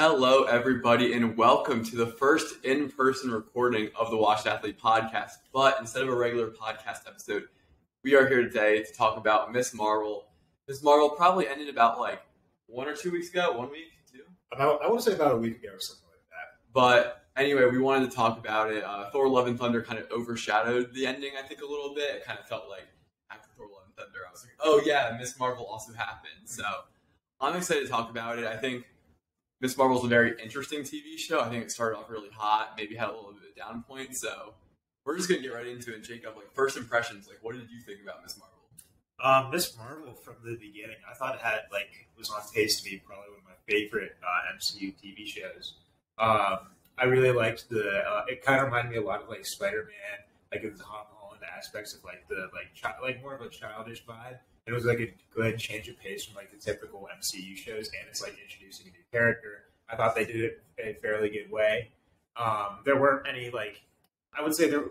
Hello, everybody, and welcome to the first in-person recording of the Washed Athlete podcast. But instead of a regular podcast episode, we are here today to talk about Ms. Marvel. Ms. Marvel probably ended about 1 or 2 weeks ago. 1 week, 2? I want to say about a week ago or something like that. But anyway, we wanted to talk about it. Thor: Love and Thunder kind of overshadowed the ending, I think, a little bit. It kind of felt like after Thor: Love and Thunder, I was like, oh yeah, Ms. Marvel also happened. So I'm excited to talk about it. I think Ms. Marvel's a very interesting TV show. I think it started off really hot, maybe had a little bit of a down point. So we're just going to get right into it. Jacob, first impressions, what did you think about Ms. Marvel? Miss Marvel from the beginning, I thought it had was on pace to be probably one of my favorite MCU TV shows. I really liked it kind of reminded me a lot of Spider-Man, in the Tom Holland aspects of more of a childish vibe. It was a good change of pace from the typical MCU shows, and it's introducing a new character. I thought they did it in a fairly good way. There weren't any I would say there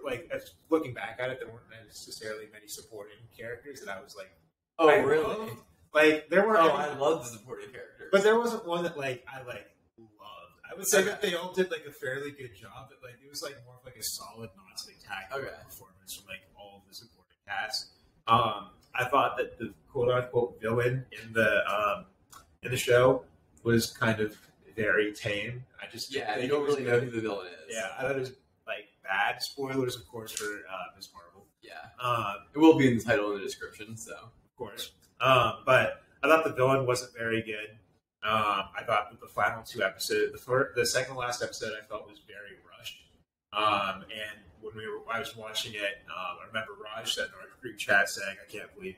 looking back at it, there weren't necessarily many supporting characters that I was oh really? There were. I love the supporting characters, but there wasn't one that I loved. I would say that they all did a fairly good job. But it was more of a solid, non-spectacular performance from all of the supporting cast. I thought that the quote-unquote villain in the show was kind of very tame. You don't really know who the villain is. Yeah, I thought it was bad. Spoilers, of course, for Ms. Marvel. Yeah, it will be in the title and the description. So of course, but I thought the villain wasn't very good. I thought that the final 2 episodes, the second to last episode, I felt was very rushed. And when I was watching it, I remember Raj said in our group chat saying, "I can't believe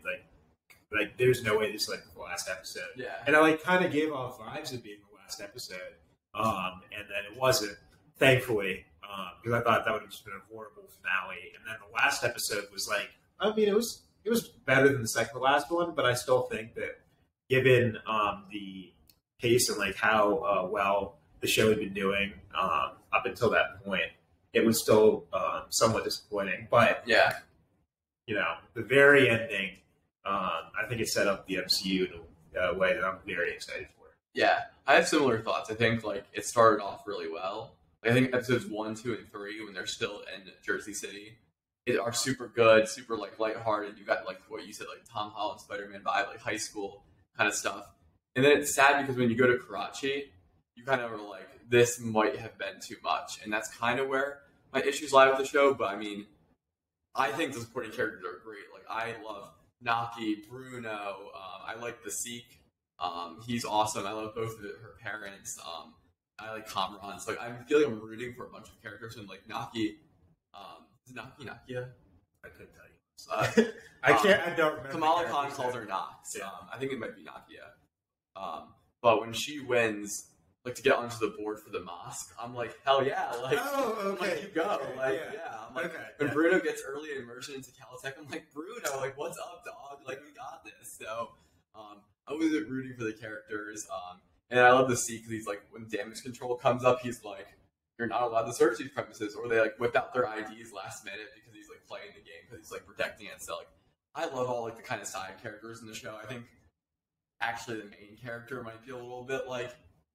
there's no way this is the last episode." Yeah, and I kind of gave off vibes of being the last episode, and then it wasn't, thankfully, because I thought that would have just been a horrible finale. And then the last episode was it was better than the second to last one, but I still think that given the pace and how well the show had been doing up until that point, it was still somewhat disappointing. But yeah, the very ending, I think it set up the MCU in a way that I'm very excited for. Yeah, I have similar thoughts. I think it started off really well. I think episodes 1, 2, and 3, when they're still in Jersey City, are super good, super lighthearted. You got what you said, Tom Holland, Spider-Man vibe, high school kind of stuff. And then it's sad because when you go to Karachi, you kind of are this might have been too much, and that's kind of where my issues lie with the show. But I mean, I think the supporting characters are great. I love Naki, Bruno. I like the Sikh. He's awesome. I love both of her parents. I like Kamran. So I'm feeling I'm rooting for a bunch of characters. And Naki, is Naki Nakia? I couldn't tell you. I don't remember. Kamala Khan calls her Nox. Yeah. I think it might be Nakia. But when she wins, to get onto the board for the mosque, I'm hell yeah! Oh, okay. You go, yeah. I'm when Bruno gets early immersion into Caltech, I'm Bruno, what's up, dog? We got this. So, I was rooting for the characters. And I love to see because he's when damage control comes up, he's you're not allowed to search these premises, or they whip out their IDs last minute because he's playing the game because he's protecting it. So I love all the kind of side characters in the show. I think actually the main character might be a little bit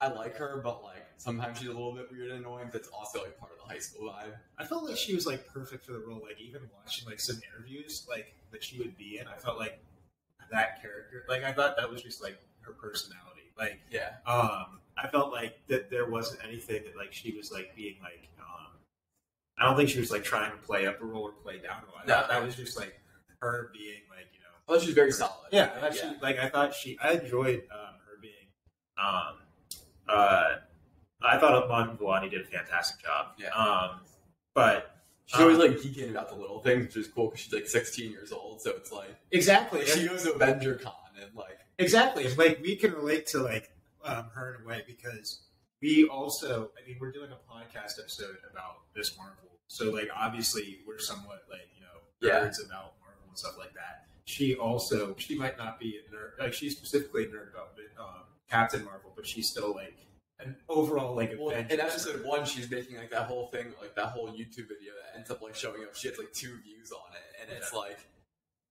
I like her, but sometimes she's a little bit weird and annoying. But it's also part of the high school vibe. I felt she was perfect for the role. Even watching some interviews that she would be in, I felt that character. I thought that was just her personality. Yeah. I felt that there wasn't anything that she was being I don't think she was trying to play up a role or play down a role. I thought that was just her being I thought she was very solid. Yeah, I enjoyed her being. I thought Iman Vellani did a fantastic job. Yeah. But she's always geeking about the little things, which is cool because she's 16 years old. So it's exactly. She goes to Avenger Con and exactly. We can relate to her in a way because we also, we're doing a podcast episode about Ms. Marvel. So obviously we're somewhat nerds about Marvel and stuff like that. She might not be a nerd, she's specifically a nerd about Captain Marvel, but she's still an overall in episode 1 she's making that whole thing, that whole YouTube video that ends up showing up. She has 2 views on it, and it's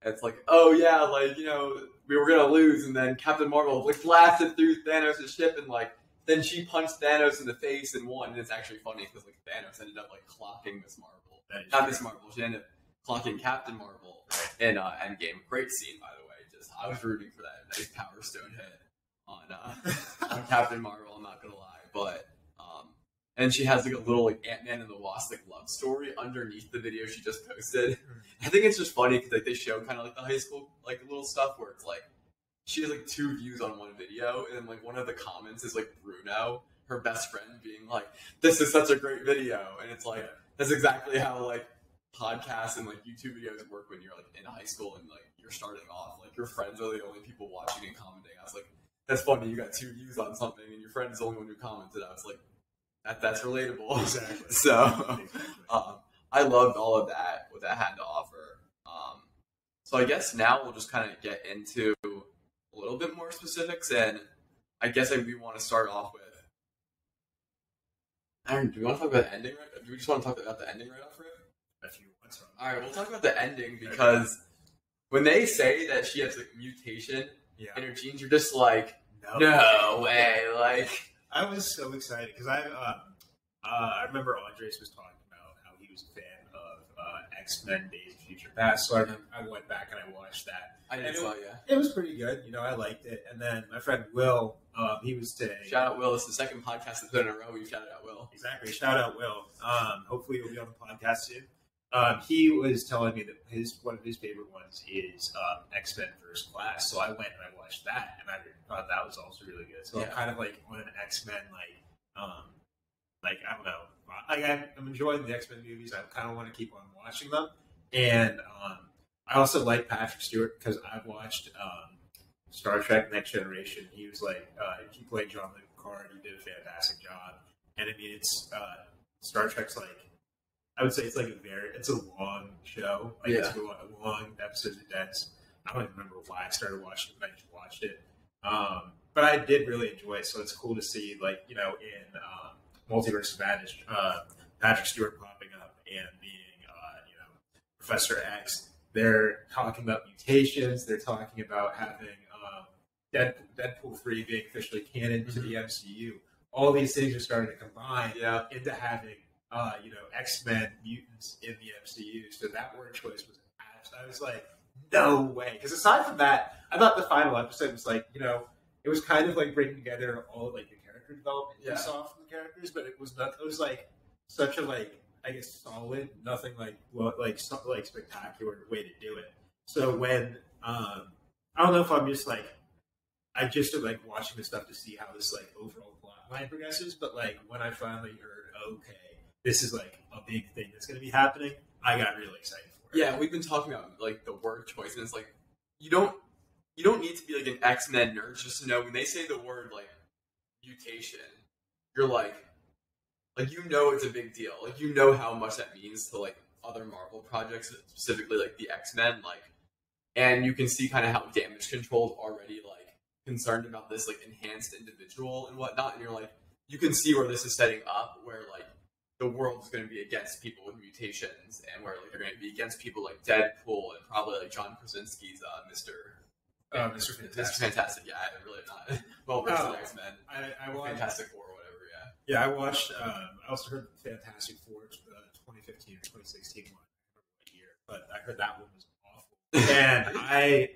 it's oh yeah, we were gonna lose, and then Captain Marvel blasted through Thanos' ship and then she punched Thanos in the face and won. And it's actually funny because like Thanos ended up like clocking Miss Marvel. Not Miss Marvel. She ended up clocking Captain Marvel in Endgame. Great scene, by the way. Just I was rooting for that nice Power Stone hit on Captain Marvel. I'm not gonna lie, but and she has like a little like Ant-Man and the Wasp like love story underneath the video she just posted. I think it's just funny because like they show kind of like the high school like little stuff where it's like she has like 2 views on one video, and then like one of the comments is like Bruno, her best friend, being like, "This is such a great video," and it's like that's exactly how like podcasts and like YouTube videos work when you're like in high school and like you're starting off. Like your friends are the only people watching and commenting. I was like, that's funny. You got 2 views on something, and your friend is the only one who commented. I was like, that's relatable. Exactly. So, I loved all of that, what that had to offer. So I guess now we'll just kind of get into a little bit more specifics, and I guess we want to start off with. Aaron, do we want to talk about the ending? Do we just want to talk about the ending right off, Rick? If you want to. All right, we'll talk about the ending because when they say that she has a mutation in her genes, you're just like, no way. Like, I was so excited because I remember Andres was talking about how he was a fan of X-Men Days of Future Past, so I went back and I watched that. It was pretty good. You know, I liked it. And then my friend Will, he was today. Shout out Will. It's the second podcast that's been in a row we've shouted out Will. Exactly. Shout out Will. Hopefully he'll be on the podcast soon. He was telling me that one of his favorite ones is X-Men First Class. So I went and I watched that, and I thought that was also really good. So I'm kind of like on an X-Men I don't know. I'm enjoying the X-Men movies. I kind of want to keep on watching them, and I also like Patrick Stewart because I've watched Star Trek Next Generation. He was like he played Jean-Luc Picard. He did a fantastic job, and I mean it's Star Trek's like. I would say it's like it's a long show. It's a long episodes are dense. I don't even remember why I started watching it, but I just watched it. But I did really enjoy it, so it's cool to see, like, you know, in Multiverse of Madness, Patrick Stewart popping up and being, you know, Professor X. They're talking about mutations. They're talking about having Deadpool 3 being officially canon to the MCU. All these things are starting to combine into having you know, X-Men mutants in the MCU. So that word choice was I was like, no way. Because aside from that, I thought the final episode was like, you know, it was kind of like bringing together all like the character development we saw from the characters, but it was not. It was like such a like I guess solid, nothing like spectacular way to do it. So when I don't know if I'm just like I just like watching this stuff to see how this like overall plot line progresses, but like when I finally heard this is like a big thing that's going to be happening, I got really excited for it. Yeah, we've been talking about like the word choice, and it's like you don't need to be like an X-Men nerd just to know when they say the word like mutation, you're like you know it's a big deal. Like you know how much that means to like other Marvel projects, specifically like the X-Men, like, and you can see kind of how Damage Control is already like concerned about this like enhanced individual and whatnot, and you're like you can see where this is setting up, where like the world is going to be against people with mutations, and where like they're going to be against people like Deadpool and probably like John Krasinski's Mr. Fantastic. Yeah, I really not well versed in X-Men. I watched Fantastic Four or whatever. Yeah, I watched. I also heard Fantastic Four, the 2015 or 2016 one. I don't remember what year, but I heard that one was awful. And I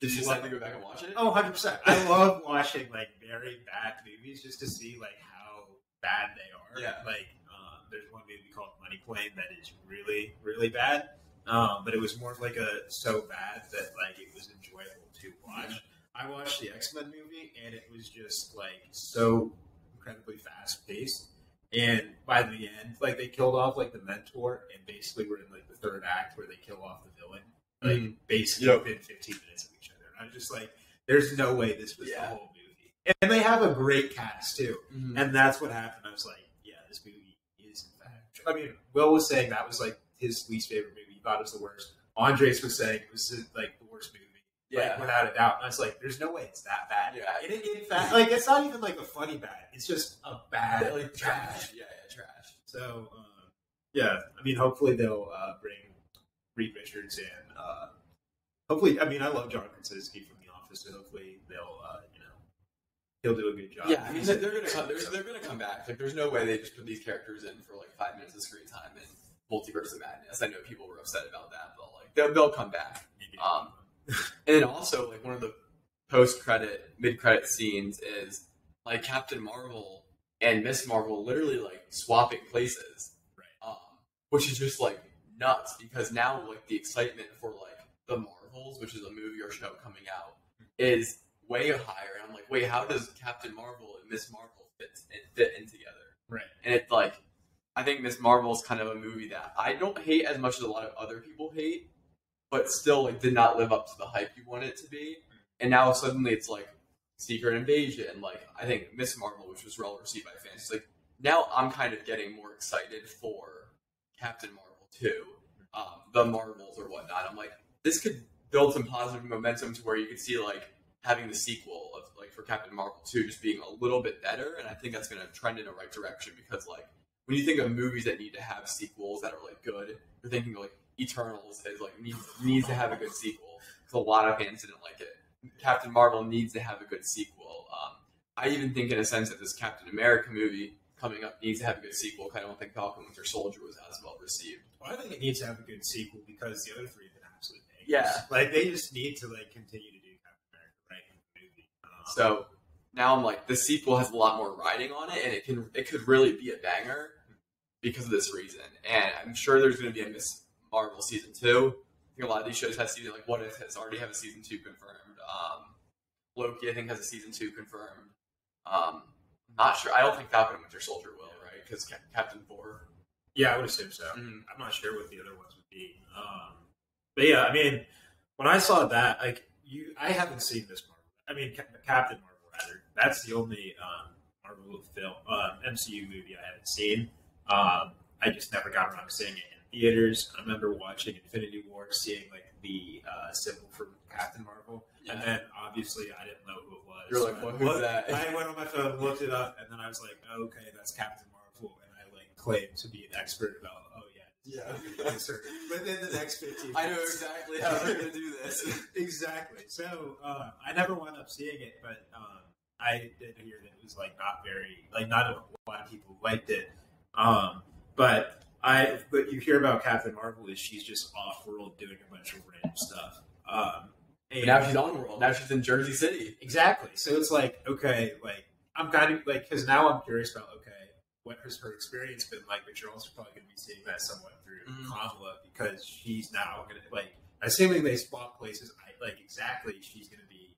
did you decide to go back and watch it? Oh, 100%. I love watching like very bad movies just to see like how bad they are. Yeah. Like, there's one movie called Money Plane that is really, really bad. But it was more of like so bad that like it was enjoyable to watch. I watched the X-Men movie and it was just like so incredibly fast paced. And by the end, like they killed off like the mentor, and basically we're in like the third act where they kill off the villain. Like basically within 15 minutes of each other. And I was just like, there's no way this was the whole movie. And they have a great cast too. And that's what happened. I was like, this movie is in fact. I mean, Will was saying that was like his least favorite movie. He thought it was the worst. Andres was saying it was like the worst movie. Like, without a doubt. And I was like, there's no way it's that bad. Yeah. In fact, like it's not even like a funny bad. It's just a bad like trash. Yeah, trash. So I mean, hopefully they'll bring Reed Richards and hopefully, I mean, I love John Krasinski from The Office, so hopefully they'll he'll do a good job. Yeah, I mean, they're gonna come back. Like, there's no way they just put these characters in for like 5 minutes of screen time in Multiverse of Madness. I know people were upset about that, but like they'll come back. And then also like one of the mid-credit scenes is like Captain Marvel and Miss Marvel literally like swapping places, Right. Which is just like nuts because now like the excitement for like the Marvels, which is a movie or show coming out, is way higher. And I'm like, wait, how does Captain Marvel and Miss Marvel fit in together? Right. And it's like, I think Miss Marvel is kind of a movie that I don't hate as much as a lot of other people hate, but still like did not live up to the hype you want it to be. And now suddenly it's like Secret Invasion. Like I think Miss Marvel, which was well received by fans, it's like now I'm kind of getting more excited for Captain Marvel 2, the Marvels or whatnot. I'm like, this could build some positive momentum to where you could see like having the sequel of like for Captain Marvel 2 just being a little bit better, and I think that's going to trend in the right direction because like when you think of movies that need to have sequels that are like good, you're thinking like Eternals is like needs to have a good sequel because a lot of fans didn't like it. Captain Marvel needs to have a good sequel. I even think in a sense that this Captain America movie coming up needs to have a good sequel. I don't think Falcon Winter Soldier was as well received. Well, I think it needs to have a good sequel because the other three have been absolute bangers. Yeah, like they just need to like continue to do Captain America right in the movie. So now I'm like, the sequel has a lot more riding on it, and it could really be a banger because of this reason. And I'm sure there's going to be a Miss Marvel season 2. I think a lot of these shows have season like What If has already have a season 2 confirmed. Loki I think has a season 2 confirmed. Not sure. I don't think Falcon and Winter Soldier will, right? Because Captain 4. Yeah, I would assume so. Mm-hmm. I'm not sure what the other ones would be. But yeah, I mean, when I saw that, like I haven't seen this Marvel. I mean, Captain Marvel rather. That's the only Marvel film MCU movie I haven't seen. I just never got around to seeing it in theaters. I remember watching Infinity War, seeing like the symbol for Captain Marvel, and then obviously I didn't know who it was. You're like, so who's that? I went on my phone, looked it up, and then I was like, oh, okay, that's Captain Marvel, and I like claimed to be an expert about. Within the next 15 minutes. I know exactly how they're going to do this. Exactly. So I never wound up seeing it, but I did hear that it was like not a lot of people liked it. But you hear about Captain Marvel is she's just off world doing a bunch of random stuff. And now she's on world. Now she's in Jersey City. Exactly. So it's like, okay, like I'm kind of like, because now I'm curious about, okay, what has her experience been like? But you're also probably going to be seeing that somewhat through Kamala because she's now going to like, assuming they swap places, exactly she's going to be,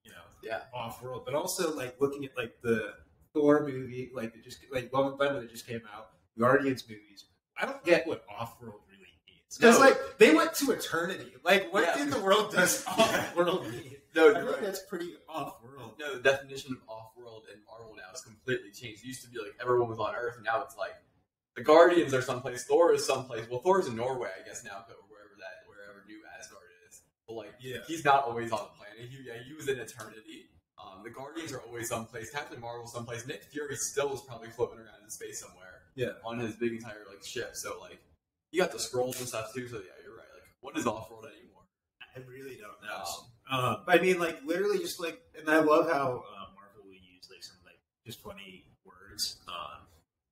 off world. But also like looking at like the Thor movie, like it just like Love and Thunder that just came out, Guardians movies. I don't get what off world really means because like they went to eternity. Like what in the world does off world mean? No, I think that's pretty off world. No, the definition of off world in Marvel now is completely changed. It used to be like everyone was on Earth, and now it's like the Guardians are someplace, Thor is someplace. Well, Thor's in Norway, I guess now, or wherever New Asgard is. But like, he's not always on the planet. He was in eternity. The Guardians are always someplace. Captain Marvel's someplace. Nick Fury still is probably floating around in space somewhere. Yeah, on his big entire like ship. So like, you got the scrolls and stuff too. So yeah, you're right. Like, what is off world anymore? I really don't know. I mean, like literally, just like, and I love how Marvel will use like some like just funny words,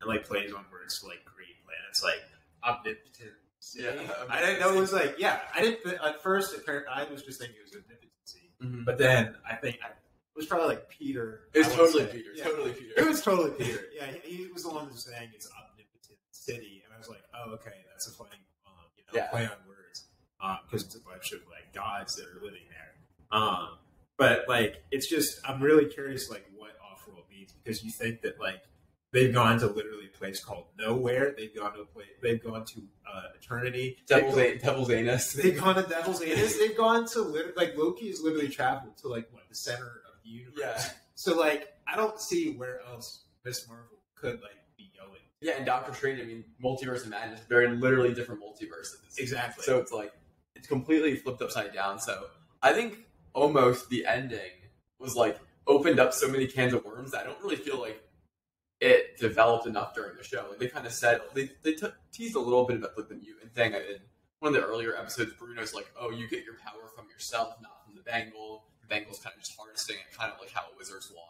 and like plays on words to like create planets, like omnipotent. I didn't know it was like I didn't at first. I was just thinking it was omnipotency, but then I think it was probably like Peter. It's totally Peter. Totally Peter. It was totally Peter. Yeah, he was the one that was saying it's omnipotent city, and I was like, oh, okay, that's a funny play on words because it's a bunch of like gods that are living there. But like, it's just I'm really curious like what off-world means because you think that like they've gone to literally a place called nowhere. They've gone to eternity. Devil's Anus. They've gone to Devil's Anus. They've gone to like Loki has literally traveled to like the center of the universe. Yeah. So like I don't see where else Miss Marvel could like be going. Yeah, and Doctor Strange. I mean, Multiverse of Madness. They're in literally different multiverses. Exactly. So it's like it's completely flipped upside down. So I think almost the ending was like opened up so many cans of worms that I don't really feel like it developed enough during the show. Like they kind of said they teased a little bit about like the mutant thing. In one of the earlier episodes, Bruno's like, "Oh, you get your power from yourself, not from the Bangle. The Bangle's kind of just harnessing it, kind of like how Wizards won."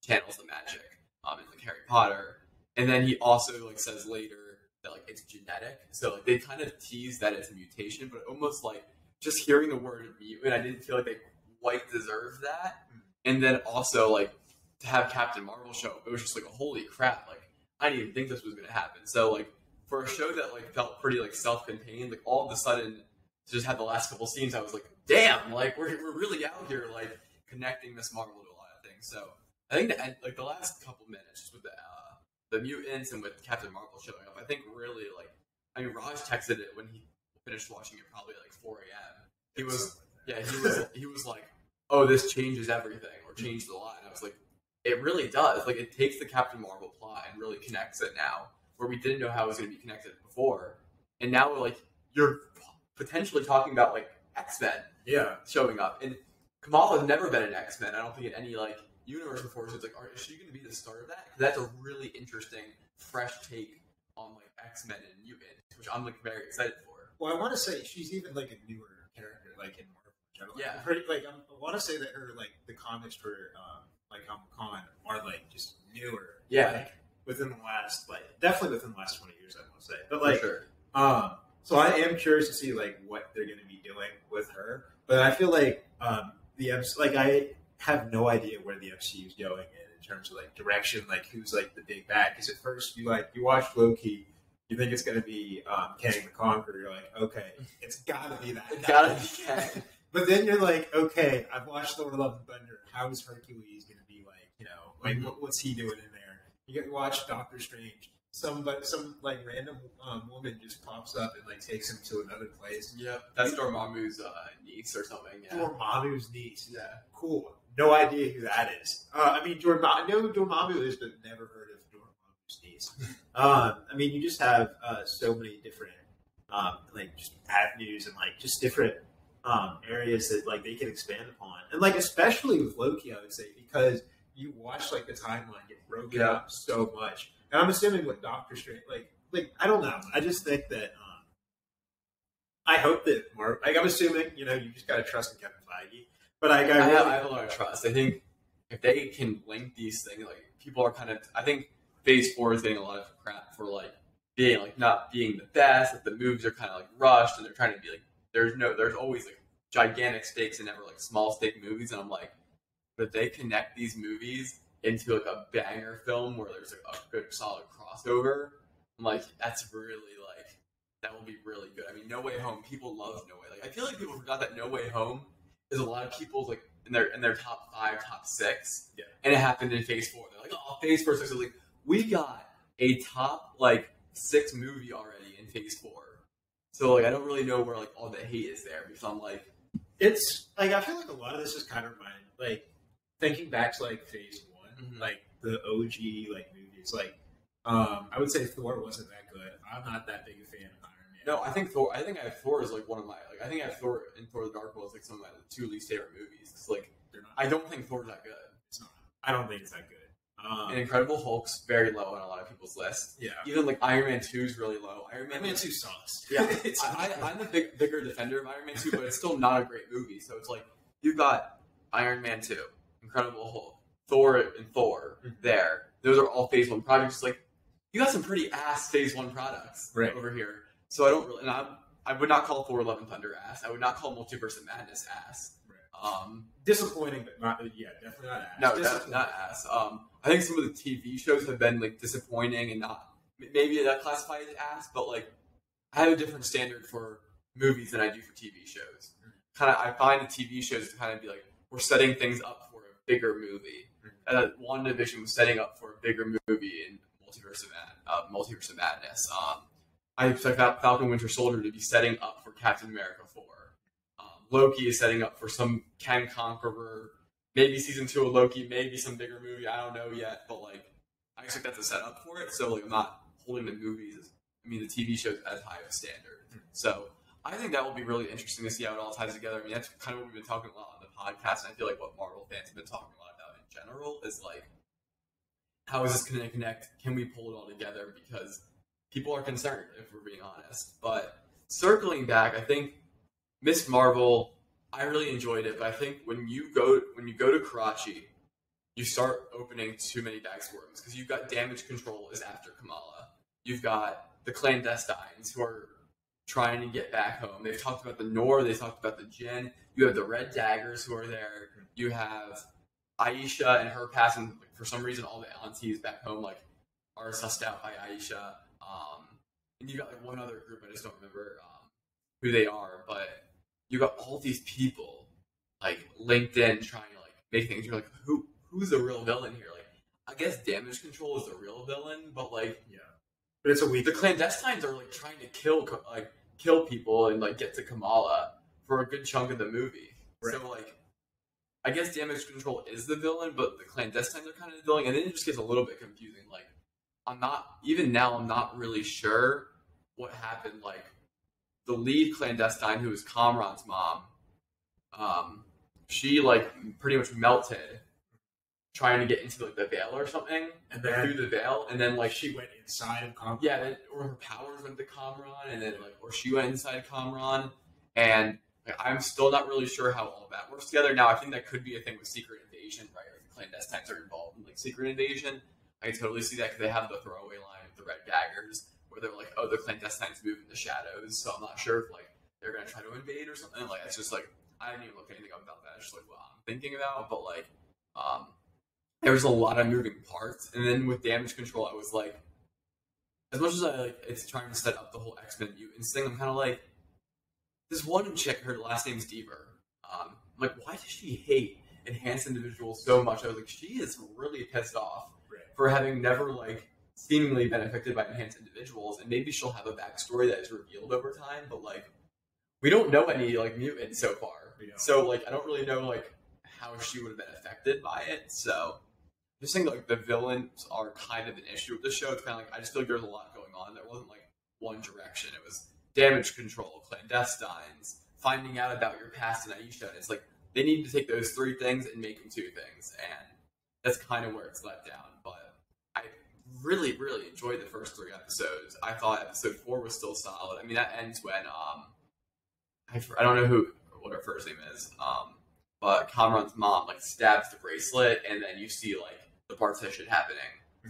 channels the magic in like Harry Potter. And then he also like says later that like it's genetic. So like they kind of tease that it's a mutation, but almost like just hearing the word mutant, I didn't feel like they quite deserved that. And then also like to have Captain Marvel show up, it was just like, holy crap, like I didn't even think this was gonna happen. So like for a show that like felt pretty like self-contained, like all of a sudden to just have the last couple scenes, I was like, damn, like we're really out here like connecting Miss Marvel to a lot of things. So I think the last couple minutes just with the mutants and with Captain Marvel showing up, I think really like, I mean, Raj texted it when he finished watching it probably like 4 a.m. He was like, oh, this changes everything or changed a lot. And I was like, it really does. Like it takes the Captain Marvel plot and really connects it now, where we didn't know how it was going to be connected before, and now like you're potentially talking about like X-Men showing up, and Kamala has never been an X-Men. I don't think in any like universe before. So it's like, is she going to be the start of that? That's a really interesting, fresh take on like X-Men and mutants, which I'm like very excited for. Well, I want to say she's even like a newer character, like in Marvel. Yeah, I want to say that her like the comics for like Comic-Con are like just newer. Yeah, like, within the last definitely within the last 20 years, I want to say. But like, for sure. So I am curious to see like what they're going to be doing with her. But I feel like I have no idea where the MCU is going in terms of like direction, like who's like the big bad. Because at first you watch Loki, you think it's going to be Kang the Conqueror. You're like, okay, it's got to be that. It's got to be Kang. But then you're like, okay, I've watched Thor: Love and Thunder. How is Hercules going to be like? You know, like what's he doing in there? You get to watch Doctor Strange. Some like random woman just pops up and like takes him to another place. Yep, that's Dormammu's niece or something. Yeah. Dormammu's niece. Yeah, cool. No idea who that is. I mean, I know who Dormammu is, but never heard of Dormammu's niece. I mean, you just have so many different like just avenues and like just different areas that like they can expand upon, and like especially with Loki, I would say, because you watch like the timeline get broken up so much. And I'm assuming with Doctor Strange, like I don't know. I just think that I hope that I'm assuming you just gotta trust in Kevin Feige. But I have a lot of trust. I think if they can link these things, like people are kind of. I think Phase 4 is getting a lot of crap for like being like not being the best. That the movies are kind of like rushed, and they're trying to be like there's always like gigantic stakes and never like small stake movies. And I'm like, but if they connect these movies into like a banger film where there's like a good solid crossover, I'm like, that's really like that will be really good. I mean, No Way Home, people love No Way. Like I feel like people forgot that No Way Home is a lot of people's like in their top 5, top 6. Yeah. And it happened in Phase 4. They're like, oh, Phase 4 6 is like we got a top like 6 movie already in Phase 4. So like I don't really know where like all the hate is there, because I'm like, it's like I feel like a lot of this is kind of reminding like thinking back to like Phase 1. Like the OG like movies, like I would say Thor wasn't that good. I'm not that big a fan of Iron Man. No, I think Thor. I think I have Thor as like one of my like. I think I have Thor and Thor: The Dark World as like some of my 2 least favorite movies. Cause like I don't think Thor's that good. It's not. I don't think it's that good. And Incredible Hulk's very low on a lot of people's lists. Yeah. Even like Iron Man 2 is really low. Iron Man 2 sucks. Yeah. I'm a bigger defender of Iron Man 2, but it's still not a great movie. So it's like you've got Iron Man 2, Incredible Hulk, Thor and Thor there. Those are all Phase 1 projects. Like you got some pretty ass Phase 1 products over here. So I don't really, and I would not call Thor: Love and Thunder ass. I would not call Multiverse of Madness ass. Right. Disappointing, but not definitely not ass. No, definitely not ass. I think some of the TV shows have been like disappointing and not maybe that classified as ass, but like I have a different standard for movies than I do for TV shows. I find the TV shows to kind of be like we're setting things up for a bigger movie. WandaVision was setting up for a bigger movie in Multiverse of Madness. I expect Falcon Winter Soldier to be setting up for Captain America 4. Loki is setting up for some Kang Conqueror, maybe season 2 of Loki, maybe some bigger movie. I don't know yet, but like I expect that to set up for it. So like I'm not holding the the TV shows as high of a standard. So I think that will be really interesting to see how it all ties together. I mean, that's kind of what we've been talking a lot on the podcast, and I feel like what Marvel fans have been talking a lot about in general is like, how is this going to connect? Can we pull it all together? Because people are concerned, if we're being honest. But circling back, I think Miss Marvel, I really enjoyed it. But I think when you go to Karachi, you start opening too many backstories because you've got Damage Control is after Kamala. You've got the clandestines who are trying to get back home. They've talked about the Nor, they talked about the Jinn. You have the Red Daggers who are there. You have Aisha and her passing. Like, for some reason, all the aunties back home like are sussed out by Aisha. And you got like one other group, I just don't remember who they are, but you got all these people like linked in trying to like make things. You're like, who's the real villain here? Like, I guess Damage Control is the real villain, but like, yeah, but it's a weak. The clandestines are like trying to kill people and like get to Kamala for a good chunk of the movie. Right. So like, I guess Damage Control is the villain, but the clandestines are kind of the villain, and then it just gets a little bit confusing. Like, I'm not really sure what happened. Like, the lead clandestine, who is Kamran's mom, she like pretty much melted trying to get into like the veil or something, and then through the veil, and then like she went inside of Kamran. Yeah, or her powers went to Kamran, and then like, or she went inside Kamran, and like, I'm still not really sure how all that works together. Now, I think that could be a thing with Secret Invasion, right? Like, the clandestines are involved in like Secret Invasion. I can totally see that because they have the throwaway line with the Red Daggers, where they're like, oh, the clandestines move in the shadows. So I'm not sure if like they're gonna try to invade or something. Like, it's just like, I didn't even look anything up about that. It's just like what I'm thinking about. But like, there was a lot of moving parts, and then with Damage Control, I was like, as much as I like, it's trying to set up the whole X-Men mutants thing. I'm kind of like, this one chick, her last name's Deaver. I'm like, why does she hate enhanced individuals so much? I was like, she is really pissed off for having never like seemingly been affected by enhanced individuals, and maybe she'll have a backstory that is revealed over time, but like, we don't know any like mutants so far. So like, I don't really know like how she would have been affected by it. So I just think like the villains are kind of an issue with the show. It's kind of like, I just feel like there's a lot going on. There wasn't like one direction. It was Damage Control, clandestines, finding out about your past, and Aisha. And it's like they need to take those three things and make them two things, and that's kind of where it's let down. But I really, really enjoyed the first three episodes. I thought episode 4 was still solid. I mean, that ends when I don't know what her first name is, but Kamran's mom like stabs the bracelet, and then you see like the partition happening.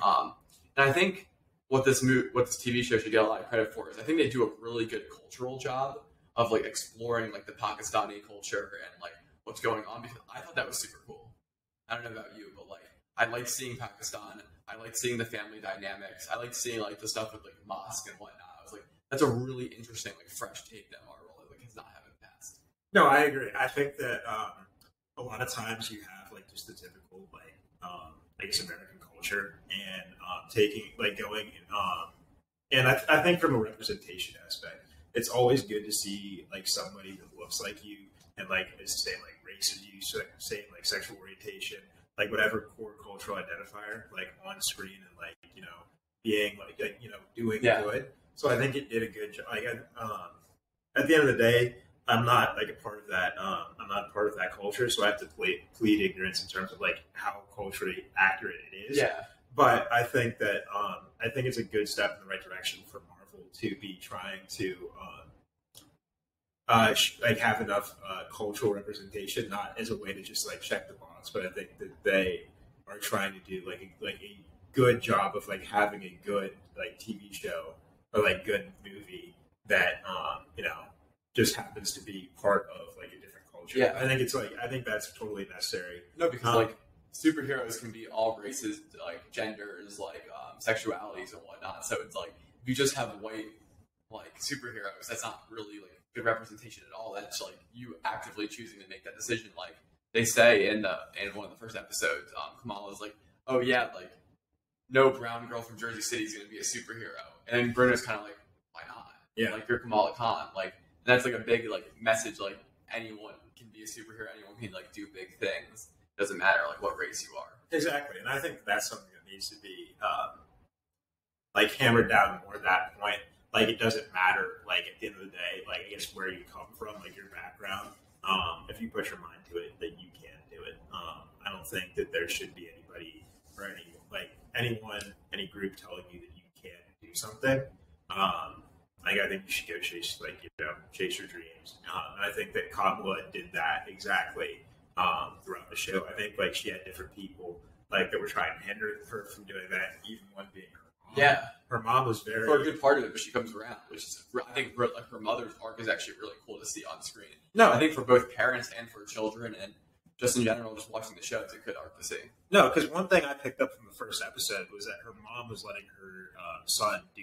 And I think what this TV show should get a lot of credit for is I think they do a really good cultural job of like exploring like the Pakistani culture and like what's going on, because I thought that was super cool. I don't know about you, but like, I like seeing Pakistan. I like seeing the family dynamics. I like seeing like the stuff with like mosque and whatnot. I was like, that's a really interesting like fresh take that Marvel like has not had in the past. No, I agree. I think that a lot of times you have like just the typical like I guess American culture and taking like going and I think from a representation aspect, it's always good to see like somebody that looks like you and like is saying like race as you, saying like sexual orientation, like whatever core cultural identifier, like on screen and like being like doing good. So I think it did a good job. Like at the end of the day, I'm not like a part of that. I'm not part of that culture, so I have to plead ignorance in terms of like how culturally accurate it is. Yeah. But I think that I think it's a good step in the right direction for Marvel to be trying to like have enough cultural representation, not as a way to just like check the box, but I think that they are trying to do like a good job of like having a good like TV show or like good movie that just happens to be part of like a different culture. Yeah, I think that's totally necessary. No, because like superheroes can be all races, like genders, like sexualities and whatnot. So it's like if you just have white like superheroes, that's not really like good representation at all. That's like you actively choosing to make that decision. Like they say in one of the first episodes, Kamala's like, oh yeah, like no brown girl from Jersey City is going to be a superhero, and then Bruno's kind of like, why not? Yeah, like you're Kamala Khan, like. And that's like a big like message. Like anyone can be a superhero. Anyone can like do big things. It doesn't matter like what race you are. Exactly, and I think that's something that needs to be like hammered down more. At that point, like it doesn't matter. Like at the end of the day, like I guess where you come from, like your background. If you put your mind to it, that you can do it. I don't think that there should be anybody or any group telling you that you can't do something. Like I think you should go chase your dreams. And I think that Kamala did that exactly throughout the show. I think like she had different people like that were trying to hinder her from doing that. Even one being her mom. Yeah, her mom was very for a good part of it, but she comes around, which is I think like her mother's arc is actually really cool to see on screen. No, I think for both parents and for children, and just in general, just watching the show, it's a good arc to see. No, because one thing I picked up from the first episode was that her mom was letting her son do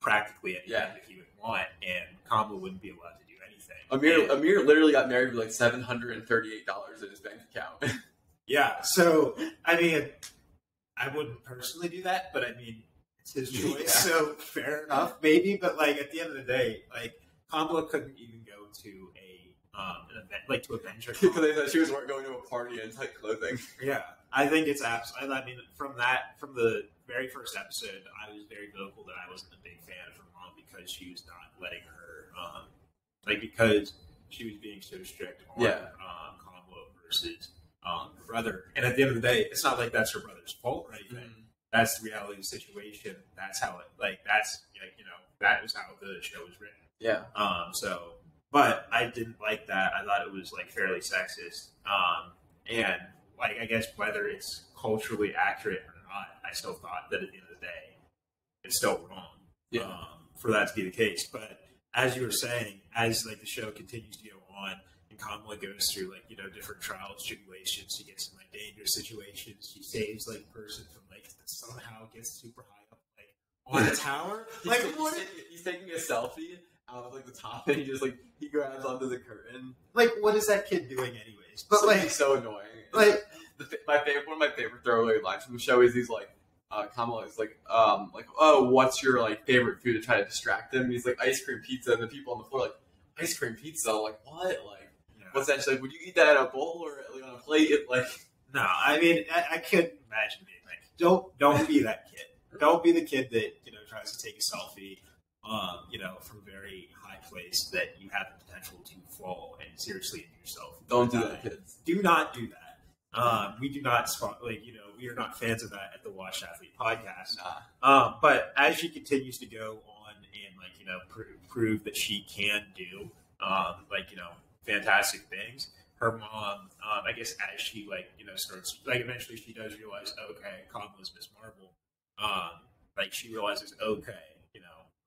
practically anything that he would want, and Kamala wouldn't be allowed to do anything. Amir literally got married with like $738 in his bank account. Yeah, so I mean, I wouldn't personally do that, but I mean, it's his choice, so fair enough, maybe. But like at the end of the day, like Kamala couldn't even go to an event, like to avenge her because they thought she was going to a party in tight clothing. Yeah, I think it's absolutely. I mean, from the very first episode, I was very vocal that I wasn't a big fan of her mom because she was not letting her, because she was being so strict on Kamala versus her brother. And at the end of the day, it's not like that's her brother's fault or anything. Mm-hmm. That's the reality of the situation. That's how it. That was how the show was written. Yeah. But I didn't like that. I thought it was like fairly sexist. And like I guess whether it's culturally accurate or not, I still thought that at the end of the day, it's still wrong for that to be the case. But as you were saying, as like the show continues to go on, and Kamala goes through like different trials, tribulations, she gets in like dangerous situations. She saves like a person from like somehow gets super high up like on a tower. Like he's taking a selfie out of like the top, and he grabs onto the curtain. Like, what is that kid doing, anyways? But like, so annoying. Like, one of my favorite throwaway lines from the show is he's like, Kamala is like, oh, what's your like favorite food to try to distract him? And he's like, ice cream pizza, and the people on the floor are like, ice cream pizza. I'm like, what? Like, what's that? She's like, would you eat that in a bowl or like, on a plate? Like, no, I mean, I couldn't imagine being like, don't be that kid. Don't be the kid that tries to take a selfie. From a very high place that you have the potential to fall and seriously injure yourself. Don't do that, kids. Do not do that. We do not we are not fans of that at the Washed Athlete podcast. Nah. But as she continues to go on and prove that she can do fantastic things, her mom, I guess as she starts eventually she does realize, okay, Kamala's Miss Marvel. She realizes, okay,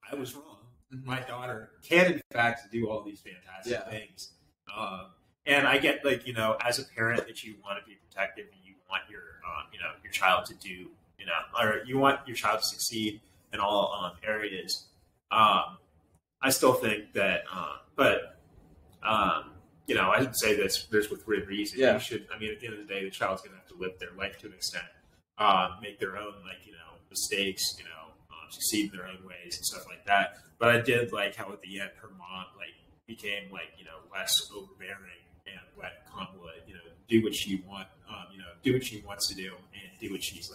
I was wrong. Mm-hmm. My daughter can, in fact, do all these fantastic things. And I get, as a parent, that you want to be protective and you want your child to do, or you want your child to succeed in all areas. I still think that, I should say this with good reason. Yeah. You should, at the end of the day, the child's going to have to live their life to an extent, make their own, mistakes, succeed in their own ways and stuff like that. But I did like how at the end her mom became less overbearing and let Kamala do what she wants to do and do what she's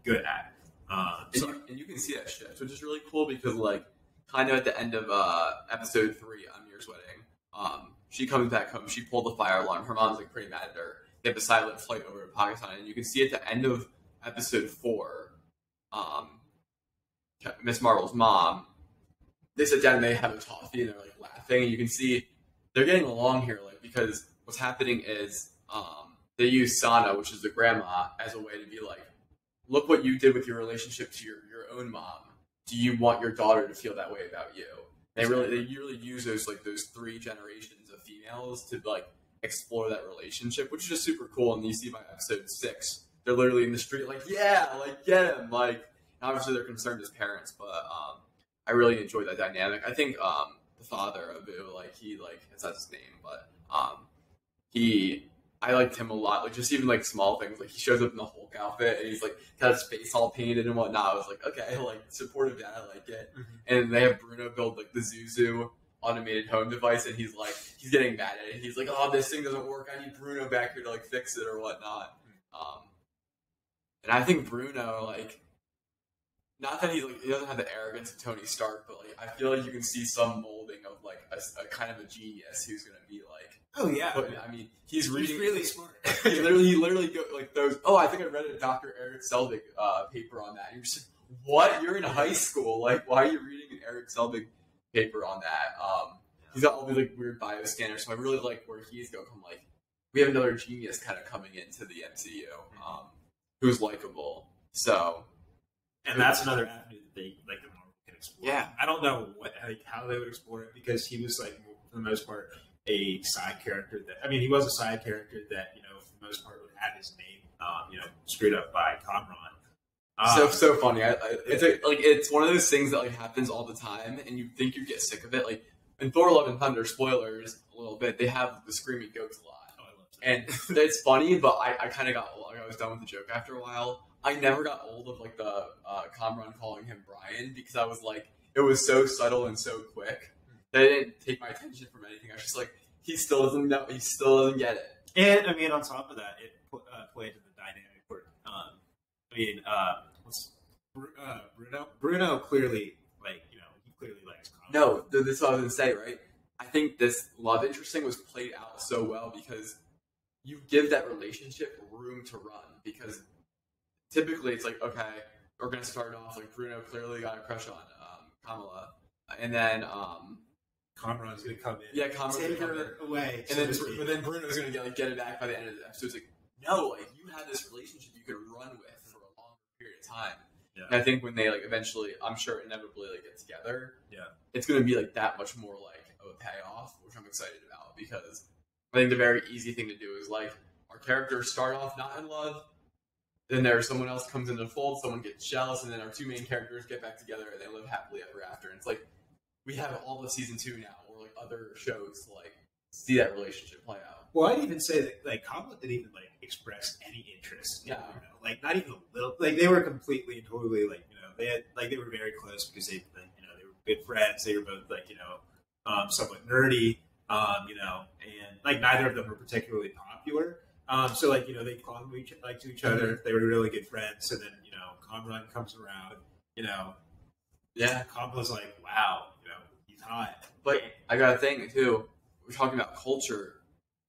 good at. And you can see that shift, which is really cool because kind of at the end of episode 3, Amir's wedding, she comes back home. She pulled the fire alarm. Her mom's pretty mad at her. They have a silent flight over to Pakistan, and you can see at the end of episode 4. Miss Marvel's mom, they sit down and they have a toffee and they're laughing, and you can see they're getting along here because what's happening is they use Sana, which is the grandma, as a way to be look what you did with your relationship to your own mom. Do you want your daughter to feel that way about you? They really use those 3 generations of females to explore that relationship, which is just super cool. And you see by episode 6, they're literally in the street get him, obviously they're concerned as parents, but I really enjoyed that dynamic. I think the father of Abu, it's not his name, but I liked him a lot. Just even small things, he shows up in the Hulk outfit and he's got his face all painted and whatnot. I was okay, supportive dad, I like it. Mm-hmm. And they have Bruno build the Zuzu automated home device, and he's getting mad at it. He's oh, this thing doesn't work. I need Bruno back here to fix it or whatnot. And I think Bruno not that he doesn't have the arrogance of Tony Stark, but I feel you can see some molding of a kind of a genius who's going to be oh yeah. But, he's really smart. he literally go those. Oh, I think I read a Dr. Eric Selvig paper on that. And you're just what? You're in high school. Why are you reading an Eric Selvig paper on that? He's got all these weird bio scanners, so I really like where he's going. We have another genius kind of coming into the MCU. who's likable. So, and that's another avenue that they like the Marvel can explore. Yeah. I don't know how they would explore it because he was like for the most part a side character he was a side character that for the most part would have his name screwed up by Kamran. so funny. It's one of those things that like happens all the time, and you think you get sick of it. Like in Thor: Love and Thunder, spoilers a little bit. They have the screaming goats a lot, Oh, I love that. and it's funny. But I kind of got like I was done with the joke after a while. I never got old of like the Kamran calling him Brian because I was like it was so subtle and so quick that it didn't take my attention from anything. I was just like he still doesn't know. He still doesn't get it. And on top of that, it played to the dynamic where what's Bruno? Bruno clearly he clearly likes Kamran. No, this is what I was going to say, right? I think this love interesting was played out so well because you give that relationship room to run because typically it's like, okay, we're going to start off like Bruno clearly got a crush on Kamala. And then Kamran's going to come in. Yeah, Kamran's take gonna come her away. and then Bruno's going to get it back by the end of the episode. It's like, no, like you had this relationship you could run with for a long period of time. Yeah. And I think when they like eventually, I'm sure inevitably like get together, Yeah. it's going to be like that much more like of a payoff, which I'm excited about because I think the very easy thing to do is like our characters start off not in love, then there's someone else comes into the fold, someone gets jealous, and then our two main characters get back together and they live happily ever after. And it's like we have all of season 2 now, or like other shows to like see that relationship play out. Well, I'd even say that like Kamala didn't even like express any interest. In Bruno. Like not even a little. Like they were completely and totally like they had like they were very close because they they were good friends. They were both like somewhat nerdy. And like neither of them were particularly popular. So like they clung to each other. They were really good friends. And then Kamran comes around. Yeah, Kamala's like, wow, he's hot. But I got a thing too. We're talking about culture.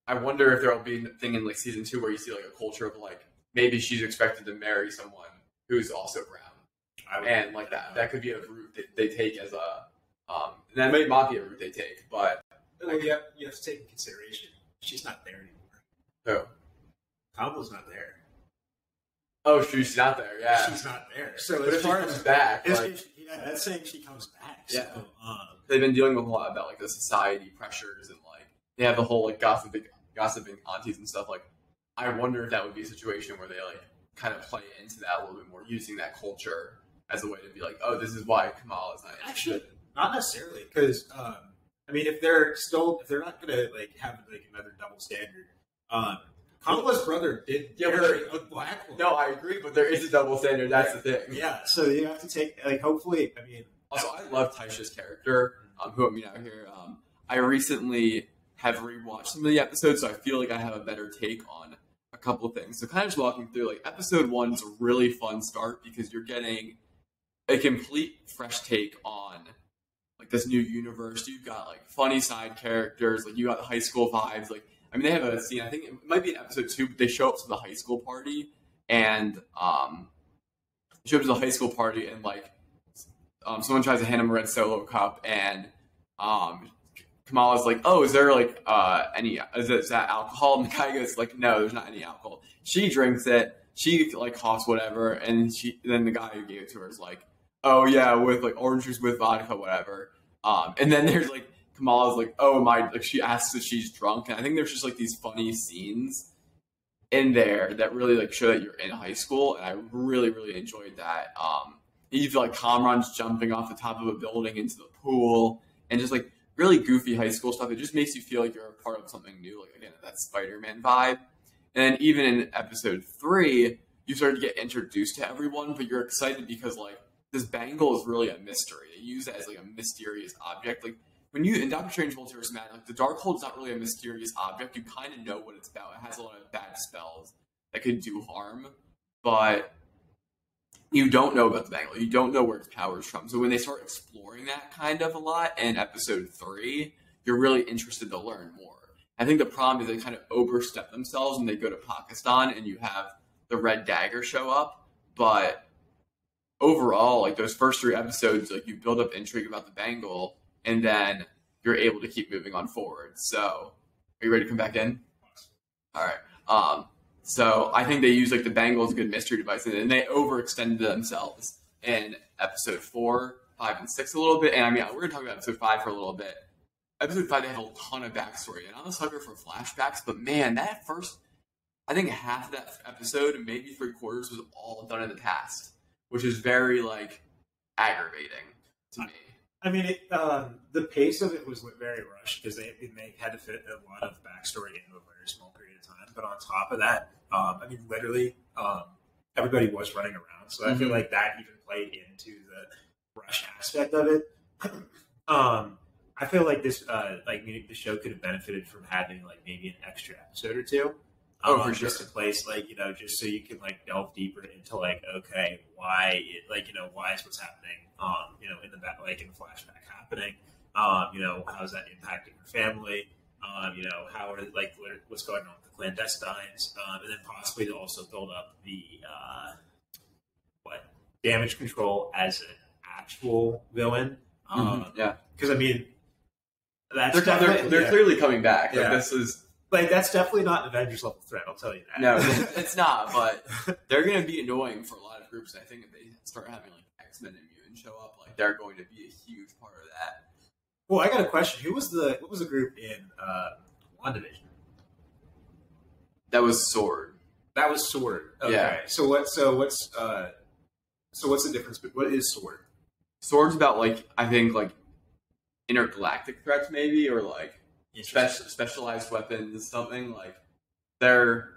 I wonder if there will be a thing in like season 2 where you see like a culture of like maybe she's expected to marry someone who's also brown, and like that could be a route that they take as a that may not be a route they take, but you have to take in consideration she's not there anymore. Who? Kamala's not there. Oh, she's not there. Yeah, she's not there. So but if she comes back, that's saying she comes back. Yeah, so, they've been dealing with a lot about like the society pressures and like they have the whole like gossiping aunties and stuff. Like, I wonder if that would be a situation where they like kind of play into that a little bit more, using that culture as a way to be like, oh, this is why Kamala's not interested. Actually, not necessarily, because if they're not gonna like have like another double standard. Kamala's brother did marry a black woman. No, I agree, but there is a double standard. That's the thing. Yeah, so you have to take like hopefully. Also, I love Taisha's character. Who I'm out here. I recently have rewatched some of the episodes, so I feel like I have a better take on a couple of things. So kind of just walking through, like episode 1's a really fun start because you're getting a complete fresh take on like this new universe. You've got like funny side characters, like you got the high school vibes. Like they have a scene. I think it might be in episode 2. But they show up to the high school party, and like someone tries to hand him a red Solo cup, and Kamala's like, oh, is there like is that alcohol? And the guy goes like, no, there's not any alcohol. She drinks it. She like coughs whatever, and then the guy who gave it to her is like, oh yeah, with like orange juice with vodka, whatever. And then there's like Kamala's like, oh my, like she asks if she's drunk, and I think there's just like these funny scenes in there that really like show that you're in high school, and I really really enjoyed that. You feel like Kamran's jumping off the top of a building into the pool, and just like really goofy high school stuff. It just makes you feel like you're a part of something new, like again that Spider-Man vibe. And then even in episode 3, you start to get introduced to everyone, but you're excited because like this bangle is really a mystery. They use it as like a mysterious object. Like when you in Doctor Strange Multiverse Madness, like the Darkhold's not really a mysterious object. You kind of know what it's about. It has a lot of bad spells that can do harm, but you don't know about the bangle. You don't know where its power is from. So when they start exploring that kind of a lot in episode 3, you're really interested to learn more. I think the problem is they kind of overstep themselves when they go to Pakistan and you have the Red Dagger show up. But overall, like those first 3 episodes, like you build up intrigue about the bangle, and then you're able to keep moving on forward. So, are you ready to come back in? All right. So I think they used like the Bengals good mystery device, and they overextended themselves in episode 4, 5, and 6 a little bit. And I mean, we're gonna talk about episode 5 for a little bit. Episode 5, they had a ton of backstory, and I'm a sucker for flashbacks. But man, that first, I think half of that episode, maybe 3/4, was all done in the past, which is very like aggravating to me. I mean, the pace of it was very rushed because they had to fit a lot of backstory into a very small period of time. But on top of that, I mean, literally, everybody was running around, so I feel like that even played into the rush aspect of it. I feel like this, maybe the show could have benefited from having like maybe an extra episode or two. For sure. Just a place just so you can like delve deeper into like, okay, why why is what's happening, in the back, like in the flashback happening, how is that impacting your family, how are like what's going on with the clandestines, and then possibly to also build up the damage control as an actual villain. Yeah, because I mean, they're clearly coming back. Like, this is. Like, that's definitely not an Avengers level threat, I'll tell you that. No, it's not, but they're going to be annoying for a lot of groups. I think if they start having, like, X-Men and Mutants show up, like, they're going to be a huge part of that. Well, I got a question. What was the group in WandaVision? That was Sword. That was Sword. Okay. Yeah. So what's the difference? What is Sword? Sword's about, like, I think, like, intergalactic threats, maybe, or, like, specialized weapons, something like they're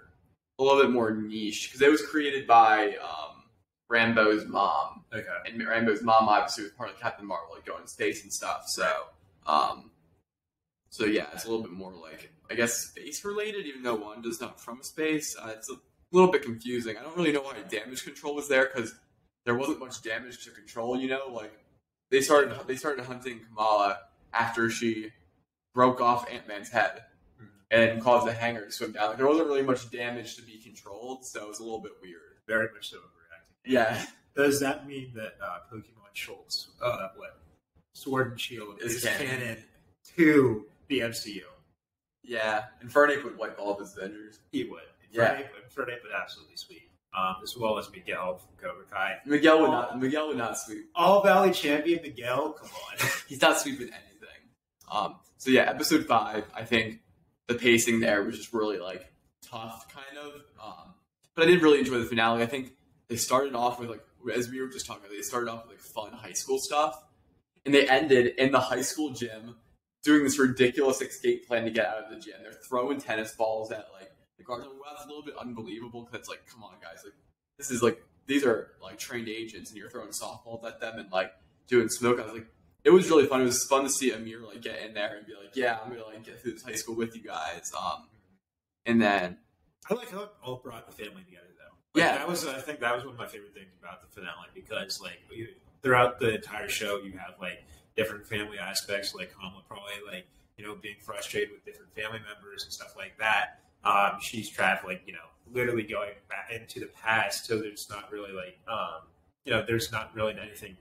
a little bit more niche because it was created by Rambo's mom. Okay, and Rambo's mom obviously was part of Captain Marvel, like going to space and stuff. So, so yeah, it's a little bit more like I guess space related, even though Wanda's not from space. It's a little bit confusing. I don't really know why damage control was there because there wasn't much damage to control. Like they started hunting Kamala after she broke off Ant-Man's head and caused the hanger to swim down. Like, there wasn't really much damage to be controlled, so it was a little bit weird. Very much so overreacting. Yeah. Does that mean that Pokemon Schultz, Sword and Shield, is canon to the MCU? Yeah. Infernape would wipe all of his Avengers. He would. Infernape would absolutely sweep. As well as Miguel from Cobra Kai. Miguel would not sweep. All Valley champion Miguel, come on. He's not sweeping anything. So yeah, episode 5, I think the pacing there was just really like tough, kind of. But I did really enjoy the finale. I think they started off with like, as we were just talking about, they started off with like fun high school stuff, and they ended in the high school gym doing this ridiculous escape plan to get out of the gym. They're throwing tennis balls at like the guards. Well, that's a little bit unbelievable because it's like, come on, guys, like this is like these are like trained agents, and you're throwing softballs at them and like doing smoke. I was like. It was really fun. It was fun to see Amir like get in there and be like, "Yeah, I'm gonna like get through this high school with you guys." And then I like how it all brought the family together, though. Like, yeah, I think that was one of my favorite things about the finale because like throughout the entire show, you have like different family aspects, like Kamala probably like being frustrated with different family members and stuff like that. She's traveling, literally going back into the past, so there's not really like there's not really anything.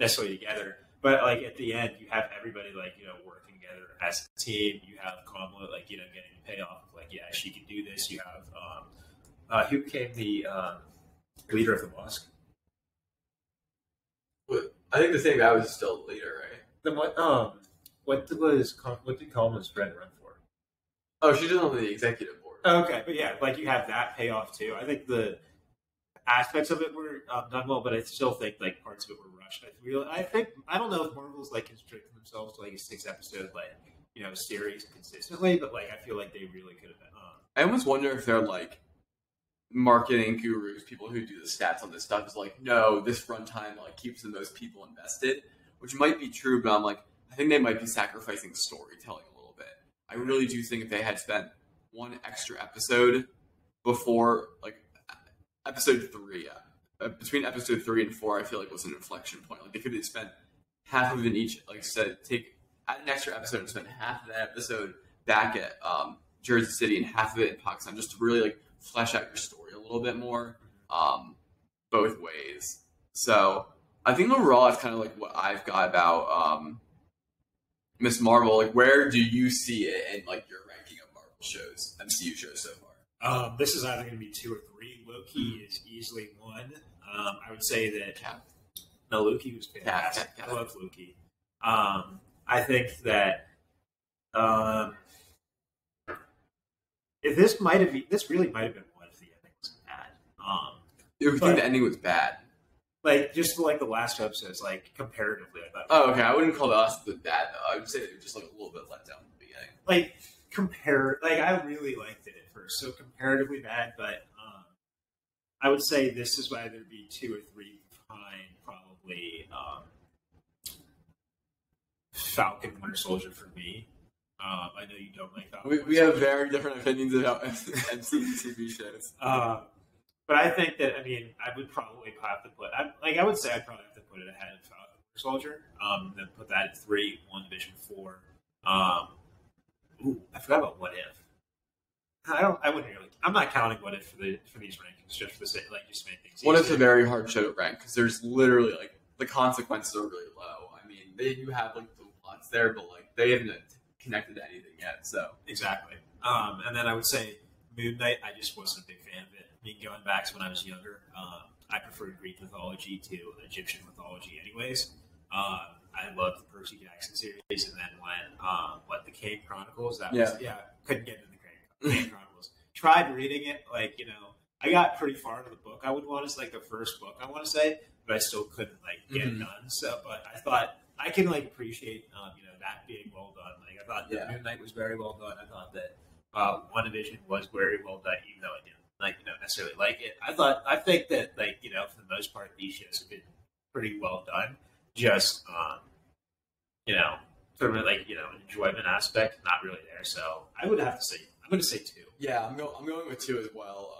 Necessarily together, but like at the end, you have everybody like working together as a team. You have Kamala like getting the payoff of like she can do this. You have who became the leader of the mosque. I think the same guy was still the leader, right? What did Kamala's friend run for? Oh, she's on the executive board. Okay, but yeah, like you have that payoff too. I think the aspects of it were done well, but I still think like parts of it were rushed. I don't know if Marvel's like constricting themselves to like a 6-episode series consistently, but like I feel like they really could have been. I almost wonder if they're like marketing gurus, people who do the stats on this stuff, is like, no, this runtime like keeps the most people invested, which might be true, but I'm like, I think they might be sacrificing storytelling a little bit. I really do think if they had spent one extra episode before like episode 3. Between episode 3 and 4, I feel like was an inflection point. Like they could have spent half of it each. Like said, add an extra episode and spend half of that episode back at Jersey City and half of it in Pakistan, just to really like flesh out your story a little bit more, both ways. So I think overall, that's kind of like what I've got about Miss Marvel. Like, where do you see it in like your ranking of Marvel shows, MCU shows so far? This is either going to be 2 or 3. Loki is easily 1. I would say that no, Loki was fantastic. I love Loki. I think that if this really might have been one if the ending was bad. You think the ending was bad? Like just like the last 2 episodes, like comparatively, I thought. Oh, okay. I wouldn't call the last bad though. I would say they were just like a little bit let down in the beginning. Like I really liked it at first, so comparatively bad. But I would say this is why there'd be 2 or 3 behind probably Falcon Winter Soldier for me. I know you don't like Falcon. We have very different opinions about MCU TV shows. But I think that, I would probably have to put, I would say I'd probably have to put it ahead of Falcon Winter Soldier. Then put that at 3, WandaVision 4. I forgot about What If. I wouldn't really. I'm not counting What If for these rankings just for the sake, just to make things. What If's a very hard show to rank because there's literally the consequences are really low. They do have the plots there, but they haven't connected to anything yet. So exactly. And then I would say Moon Knight. I just wasn't a big fan of it. Going back to when I was younger, I preferred Greek mythology to Egyptian mythology. Anyways, I loved the Percy Jackson series, and then when the Kane Chronicles. Couldn't get into the Kane Chronicles. Tried reading it, I got pretty far into the book. I would want to the first book. I want to say, but I still couldn't get it done. So, but I thought I can appreciate that being well done. I thought that Moon Knight was very well done. I thought that WandaVision was very well done, even though I didn't necessarily like it. I think that for the most part these shows have been pretty well done. Just from an enjoyment aspect, not really there. So I would have to say I'm going to say 2. Yeah, I'm going with 2 as well.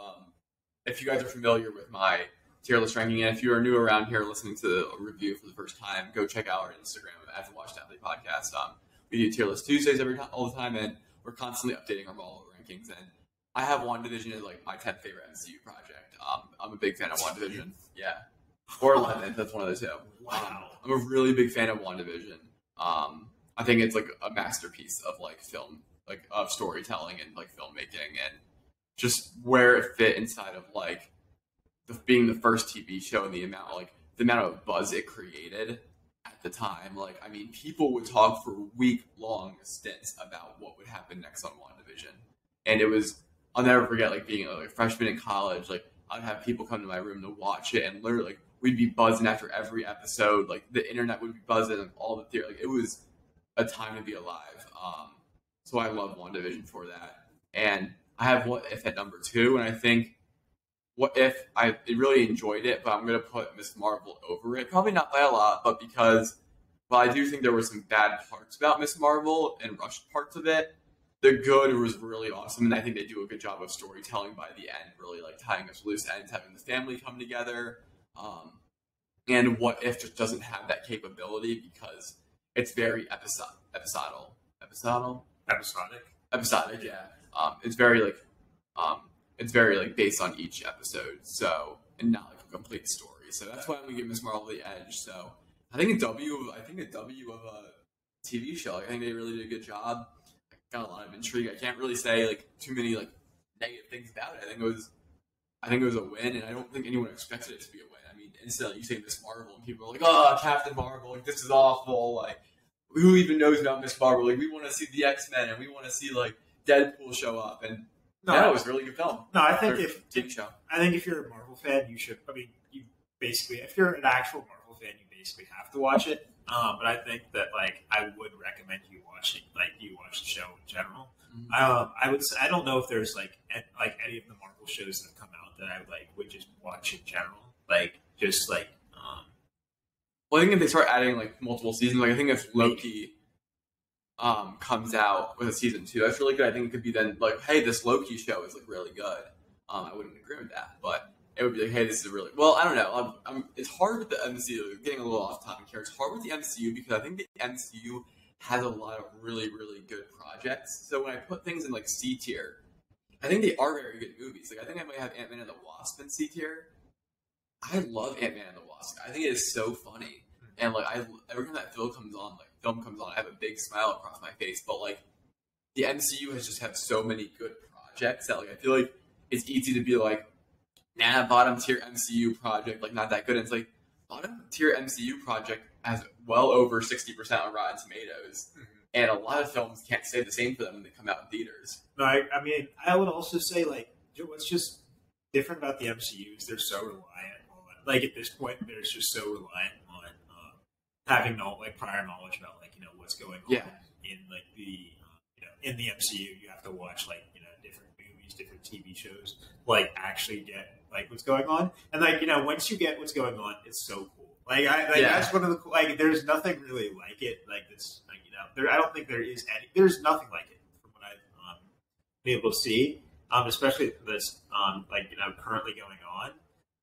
If you guys are familiar with my tier list ranking, and if you are new around here listening to a review for the first time, go check out our Instagram at the Watched Athlete Podcast. We do tier list Tuesdays all the time, and we're constantly updating our Marvel rankings. And I have WandaVision as my 10th favorite MCU project. I'm a big fan of WandaVision. Yeah, or 11th. That's one of the 2. Wow. I'm a really big fan of WandaVision. I think it's a masterpiece of film, of storytelling and filmmaking, and just where it fit inside of being the first TV show and the amount of buzz it created at the time. People would talk for week-long stints about what would happen next on WandaVision, and it was. I'll never forget being a freshman in college. I'd have people come to my room to watch it, and literally we'd be buzzing after every episode. The internet would be buzzing, and all the theory. It was a time to be alive. So I love WandaVision for that. And I have What If at number 2, and I think What If I really enjoyed it, but I'm going to put Ms. Marvel over it. Probably not by a lot, but because I do think there were some bad parts about Ms. Marvel and rushed parts of it. The good was really awesome, and I think they do a good job of storytelling by the end, really tying up loose ends, having the family come together. And What If just doesn't have that capability because it's very episodic, yeah. It's very based on each episode, so and not a complete story. So that's why I'm gonna give Ms. Marvel the edge. So I think a W of a TV show. I think they really did a good job. Got a lot of intrigue. I can't really say too many negative things about it. I think it was a win, and I don't think anyone expected it to be a win. Instantly you say Miss Marvel, and people are "Oh, Captain Marvel! This is awful! Who even knows about Miss Marvel? We want to see the X-Men, and we want to see Deadpool show up." And it was a really good film. No, I think TV show. I think if you're a Marvel fan, you should. You basically, if you're an actual Marvel fan, you basically have to watch it. But I think that I would recommend you watch the show in general. Mm-hmm. I would say I don't know if there's any of the Marvel shows that have come out that I would just watch in general. Well, I think if they start adding multiple seasons, I think if Loki comes out with a season 2, that's really good. I think it could be then hey, this Loki show is really good. I wouldn't agree with that, but it would be hey, this is really well. I don't know. It's hard with the MCU. Getting a little off topic here. It's hard with the MCU because I think the MCU has a lot of really, really good projects. So when I put things in C tier, I think they are very good movies. I think I might have Ant-Man and the Wasp in C tier. I love Ant-Man and the Wasp. I think it is so funny, and every time that film comes on, I have a big smile across my face. But the MCU has just had so many good projects that I feel it's easy to be like, nah, bottom tier MCU project, like not that good. And it's like bottom tier MCU project has well over 60% on Rotten Tomatoes, and a lot of films can't say the same for them when they come out in theaters. No, I mean, I would also say like what's just different about the MCU is they're so reliant on, like at this point, they're just so reliant on having prior knowledge about like what's going on in like the in the MCU. You have to watch like different movies, different TV shows, like actually get like what's going on, and like once you get what's going on, it's so cool. Like that's one of the like. There's nothing really like it. Like this, like there. I don't think there is any. There's nothing like it from what I've been able to see, especially this currently going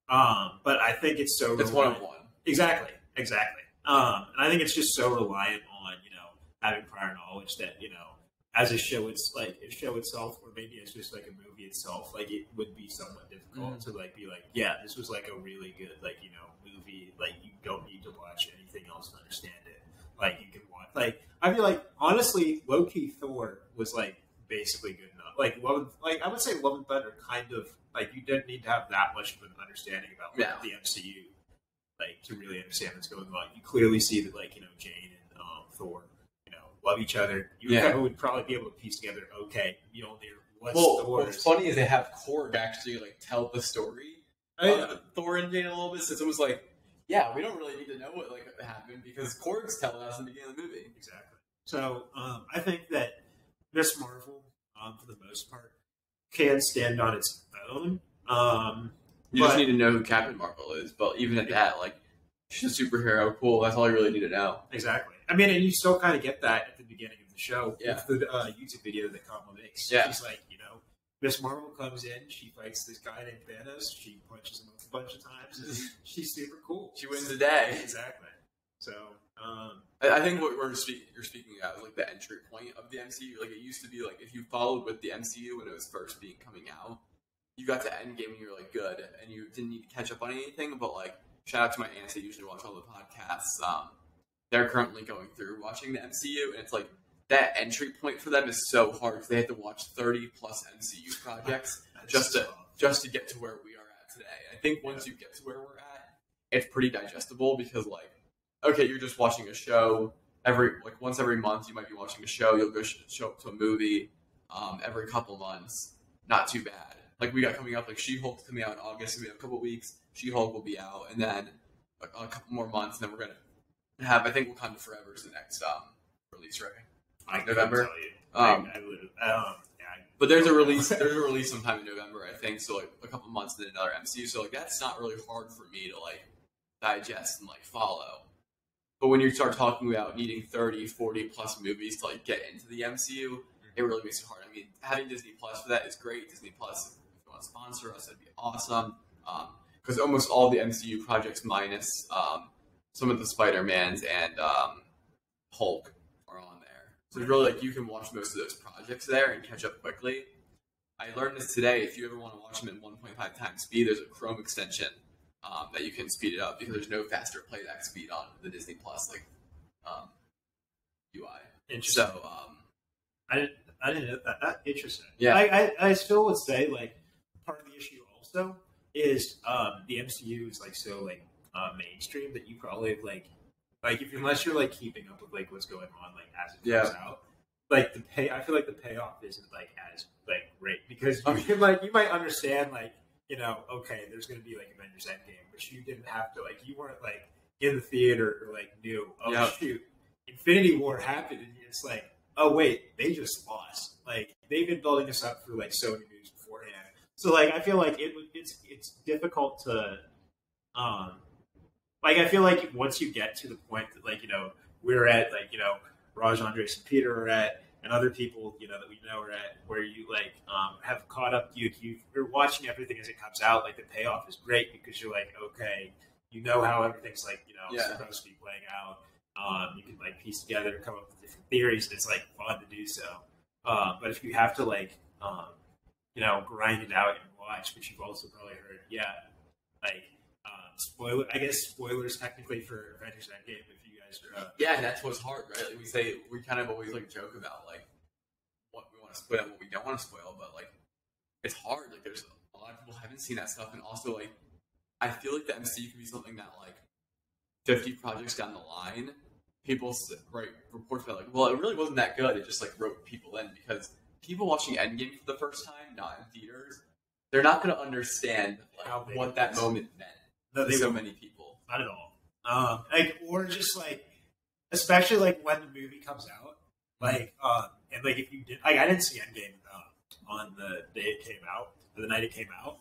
on. But I think it's so. It's one of one. Exactly. And I think it's just so reliant on having prior knowledge that as a show, it's like a show itself, or maybe it's just like a movie itself. Like it would be somewhat difficult to like be like, yeah, this was like a really good movie. Like you don't need to watch anything else to understand it. Like you can watch. Like I feel like honestly, low-key Thor was like basically good enough. I would say Love and Thunder kind of like you didn't need to have that much of an understanding about the MCU, like to really understand what's going on. You clearly see that Jane and Thor love each other. You would probably be able to piece together. Okay, what's funny is they have Korg actually like tell the story of Thor and Jane a little bit. Since it was like, yeah, we don't really need to know what happened because Korg's telling us in the beginning of the movie. Exactly. So I think that Miss Marvel, for the most part, can stand on its own. You just need to know who Captain Marvel is. But even at that, like, she's a superhero. Cool. That's all you really need to know. Exactly. I mean, and you still kind of get that at the beginning of the show with the YouTube video that Kamala makes. Yeah. She's like, Miss Marvel comes in, she fights this guy named Thanos, she punches him a bunch of times, and she's super cool. She wins the day. Exactly. So, I think what you're speaking about is like the entry point of the MCU. Like it used to be like if you followed with the MCU when it was first coming out, you got to Endgame and you were like good, and you didn't need to catch up on anything. But like shout out to my aunts, they usually watch all the podcasts. They're currently going through watching the MCU, and it's like that entry point for them is so hard because they have to watch 30 plus MCU projects just to get to where we are at today. I think once you get to where we're at, it's pretty digestible because like, okay, you're just watching a show once every month. You might be watching a show. You'll go show up to a movie every couple months. Not too bad. Like we got coming up, like She-Hulk's coming out in August. So we have a couple weeks. She-Hulk will be out, and then a couple more months, and then we're gonna have. I think Wakanda Forever is the next release, right? November. But there's a release. There's a release sometime in November, I think. So like a couple months, and then another MCU. So like that's not really hard for me to like digest and like follow. But when you start talking about needing 30, 40 plus movies to like get into the MCU, it really makes it hard. I mean, having Disney Plus for that is great. Disney Plus, if you want to sponsor us, that'd be awesome. Because almost all the MCU projects, minus some of the Spider-Mans and Hulk, are on there. So it's really like you can watch most of those projects there and catch up quickly. I learned this today. If you ever want to watch them in 1.5 times speed, there's a Chrome extension that you can speed it up because there's no faster playback speed on the Disney Plus UI. Interesting. So I didn't know that. Interesting. Yeah. I still would say like part of the issue also is the MCU is like so like mainstream that you probably have, like if unless you're like keeping up with like what's going on like as it comes out, like I feel like the payoff isn't like as like great because you can like you might understand like okay, there's going to be like Avengers Endgame, but you didn't have to you weren't like in the theater or like knew shoot, Infinity War happened, and it's like, oh wait, they just lost. Like they've been building this up for like so many movies beforehand. So like I feel like it's difficult to I feel like once you get to the point that we're at Raj, Andres, and Peter are at, and other people that we know are at, where you have caught up. You're watching everything as it comes out. Like the payoff is great because you're like, okay, how everything's supposed to be playing out. You can piece together, come up with different theories. And it's fun to do so. But if you have to grind it out and watch, which you've also probably heard, spoiler. I guess spoilers technically for Avengers Endgame. If you guys are, and that's what's hard, right? Like we kind of always joke about what we want to spoil, and what we don't want to spoil, but it's hard. Like there's a lot of people haven't seen that stuff, and also like I feel like the MCU can be something that like 50 projects down the line, people write reports about like, well, it really wasn't that good. It just like wrote people in because people watching Endgame for the first time, not in theaters, they're not going to understand like, what that moment meant to so many people. Not at all. Like or just like, especially like when the movie comes out, like and like if you did, like I didn't see Endgame on the day it came out, or the night it came out.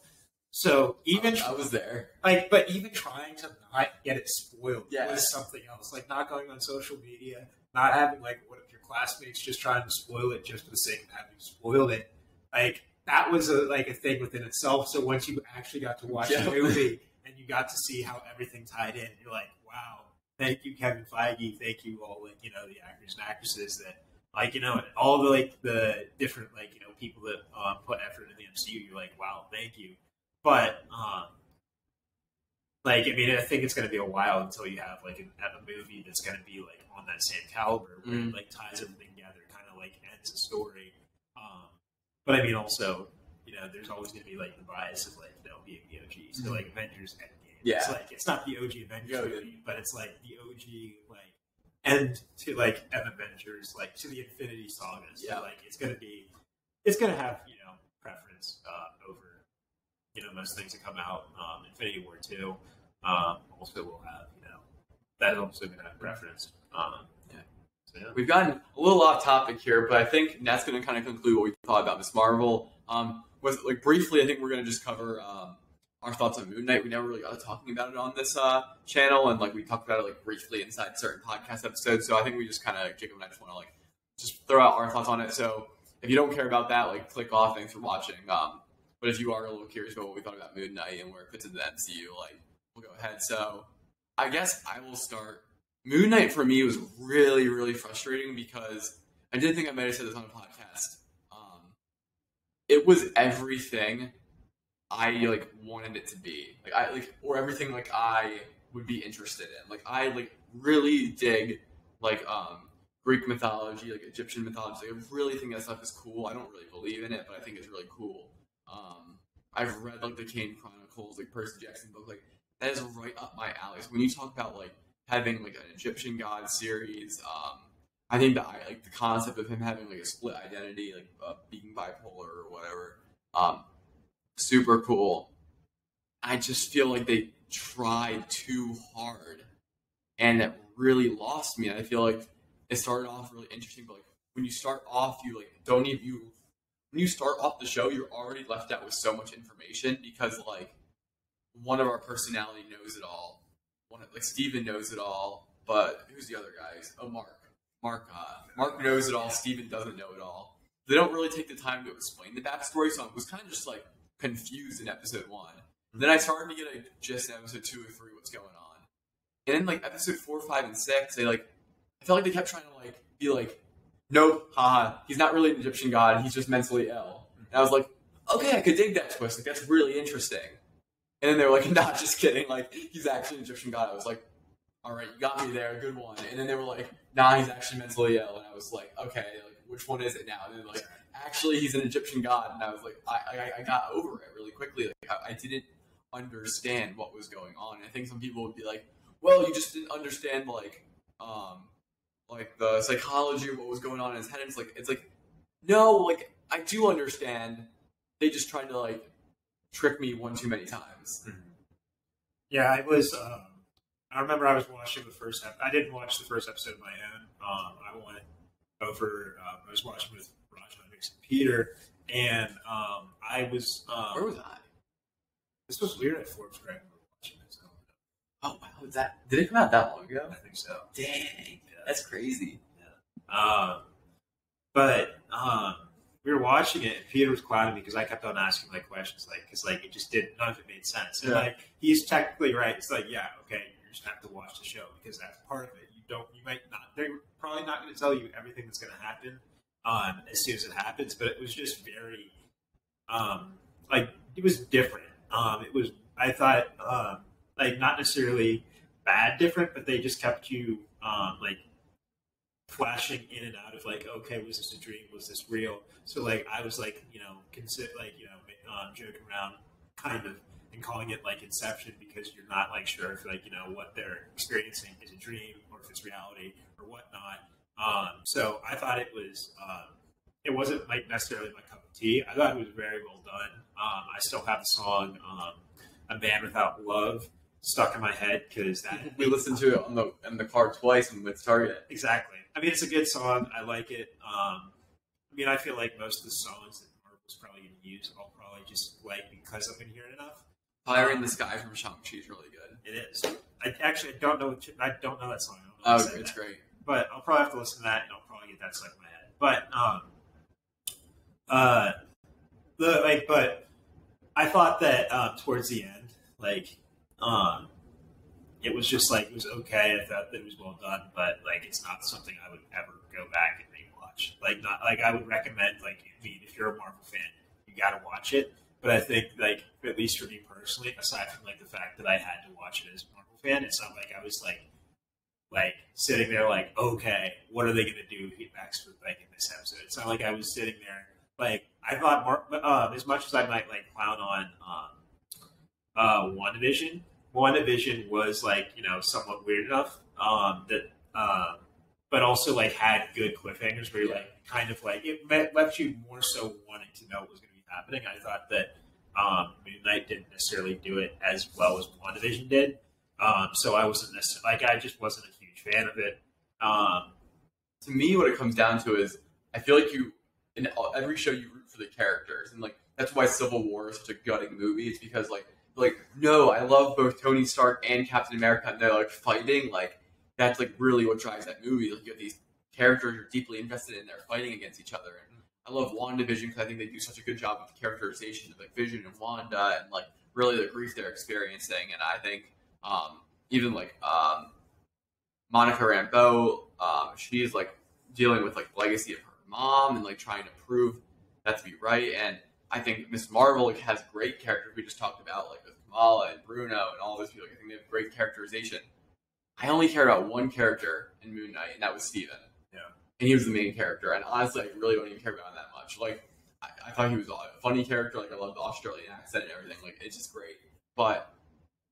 So even I was there, like, but even trying to not get it spoiled yeah. was something else. Like not going on social media, not having like one of your classmates just trying to spoil it just for the sake of having spoiled it. Like that was a thing within itself. So once you actually got to watch the movie and you got to see how everything tied in, you're like, wow, thank you, Kevin Feige, thank you all, like you know the actors and actresses that. Like, you know, all the, like, the different, like, you know, people that put effort into the MCU, you're like, wow, thank you. But, like, I mean, I think it's going to be a while until you have, like, a movie that's going to be, like, on that same caliber, where it, like, ties everything together, kind of, like, ends a story. But, I mean, also, you know, there's always going to be, like, the bias of, like, you know, being the OG. So, like, Avengers Endgame. Yeah. It's, like, it's not the OG Avengers movie, but it's, like, the OG, like, end to like Avengers, like to the Infinity Saga. So like it's gonna have, you know, preference over, you know, most things that come out. Infinity War 2 also will have, you know, that is also gonna have preference. So, yeah. We've gotten a little off topic here, but I think that's gonna kind of conclude what we thought about Ms. Marvel. With like briefly, I think we're gonna just cover our thoughts on Moon Knight. We never really got to talking about it on this channel, and like we talked about it like briefly inside certain podcast episodes. So I think we just kind of, Jacob and I just want to like just throw out our thoughts on it. So if you don't care about that, like click off. Thanks for watching. But if you are a little curious about what we thought about Moon Knight and where it fits into the MCU, like we'll go ahead. So I guess I will start. Moon Knight for me was really, really frustrating because I did think I might have said this on a podcast. It was everything I like wanted it to be, like I like, or everything like I would be interested in. Like I like really dig like Greek mythology, like Egyptian mythology. Like, I really think that stuff is cool. I don't really believe in it, but I think it's really cool. I've read like the Kane Chronicles, like Percy Jackson book. Like that is right up my alley. So when you talk about like having like an Egyptian god series, I think that I like the concept of him having like a split identity, like being bipolar or whatever. Super cool. I just feel like they tried too hard, and it really lost me. And I feel like it started off really interesting, but like when you start off, you like don't even when you start off the show, you're already left out with so much information because like one of our personality knows it all. Like Steven knows it all, but who's the other guys? Oh, Mark. Mark knows it all. Steven doesn't know it all. They don't really take the time to explain the backstory, so I was kind of just like confused in episode 1. Then I started to get a gist in episode 2 or 3 what's going on. And then like episode 4, 5, and 6, they like I felt like they kept trying to like be like, nope, haha, he's not really an Egyptian god, he's just mentally ill. And I was like, okay, I could dig that twist, like that's really interesting. And then they were like, nah, just kidding, like he's actually an Egyptian god. I was like, all right, you got me there, good one. And then they were like, nah, he's actually mentally ill. And I was like, okay, like which one is it now? And then like, actually, he's an Egyptian god. And I was like, I got over it really quickly. Like, I didn't understand what was going on. And I think some people would be like, well, you just didn't understand like the psychology of what was going on in his head. And it's like, no, like I do understand. They just tried to like trick me one too many times. Yeah, I was. I remember I was watching the first. I didn't watch the first episode of my own. I went over. I was watching with Raja and Peter, and I was. Where was I? This was weird at Forbes Greg. We were watching this. Oh wow, did it come out that long ago? I think so. Dang, yeah. That's crazy. Yeah. But we were watching it, and Peter was clouding me because I kept on asking like questions, like because like it just didn't. None of it made sense. And like he's technically right. It's like yeah, okay. Just have to watch the show because that's part of it. You might not. They're probably not going to tell you everything that's going to happen as soon as it happens. But it was just very, like it was different. It was. I thought like not necessarily bad different, but they just kept you like flashing in and out of like, okay, was this a dream? Was this real? So like I was like, joking around kind of and calling it like Inception because you're not like sure if like what they're experiencing is a dream or if it's reality or whatnot. So I thought it wasn't like necessarily my cup of tea. I thought it was very well done. I still have the song "A Man Without Love" stuck in my head because that we listened to it in the car twice when we started. Exactly. I mean, it's a good song. I like it. I feel like most of the songs that Marvel's probably going to use, I'll probably just like because I've been hearing enough. Fire in the Sky from Shang-Chi is really good. It is. I don't know that song. It's great. But I'll probably have to listen to that, and I'll probably get that stuck in my head. But I thought that towards the end, it was just like it was okay. I thought that it was well done, but like it's not something I would ever go back and rewatch. Like not like I would recommend if you're a Marvel fan, you got to watch it. But I think like at least for me personally, aside from like the fact that I had to watch it as a Marvel fan, it's not like I was like sitting there like, okay, what are they going to do next with like in this episode? It's not like I was sitting there like I thought as much as I might like clown on WandaVision. WandaVision was like somewhat weird enough but also like had good cliffhangers where you're like kind of like it left you more so wanting to know what was going to be happening. I thought that Moon Knight didn't necessarily do it as well as WandaVision did, so I wasn't necessarily I just wasn't a huge fan of it. To me, what it comes down to is I feel like in every show you root for the characters, and like that's why Civil War is such a gutting movie. It's because no, I love both Tony Stark and Captain America, and they're like fighting. Like that's like really what drives that movie. Like you have these characters you're deeply invested in, they're fighting against each other. And I love WandaVision because I think they do such a good job with the characterization of like Vision and Wanda, and like really the grief they're experiencing. And I think even like Monica Rambeau, she's like dealing with like the legacy of her mom and like trying to prove that to be right. And I think Miss Marvel has great characters. We just talked about like with Kamala and Bruno and all those people. I think they have great characterization. I only care about one character in Moon Knight, and that was Steven. Yeah. And he was the main character. And honestly, I really don't even care about him that much. Like, I thought he was a funny character. Like, I loved the Australian accent and everything. Like, it's just great. But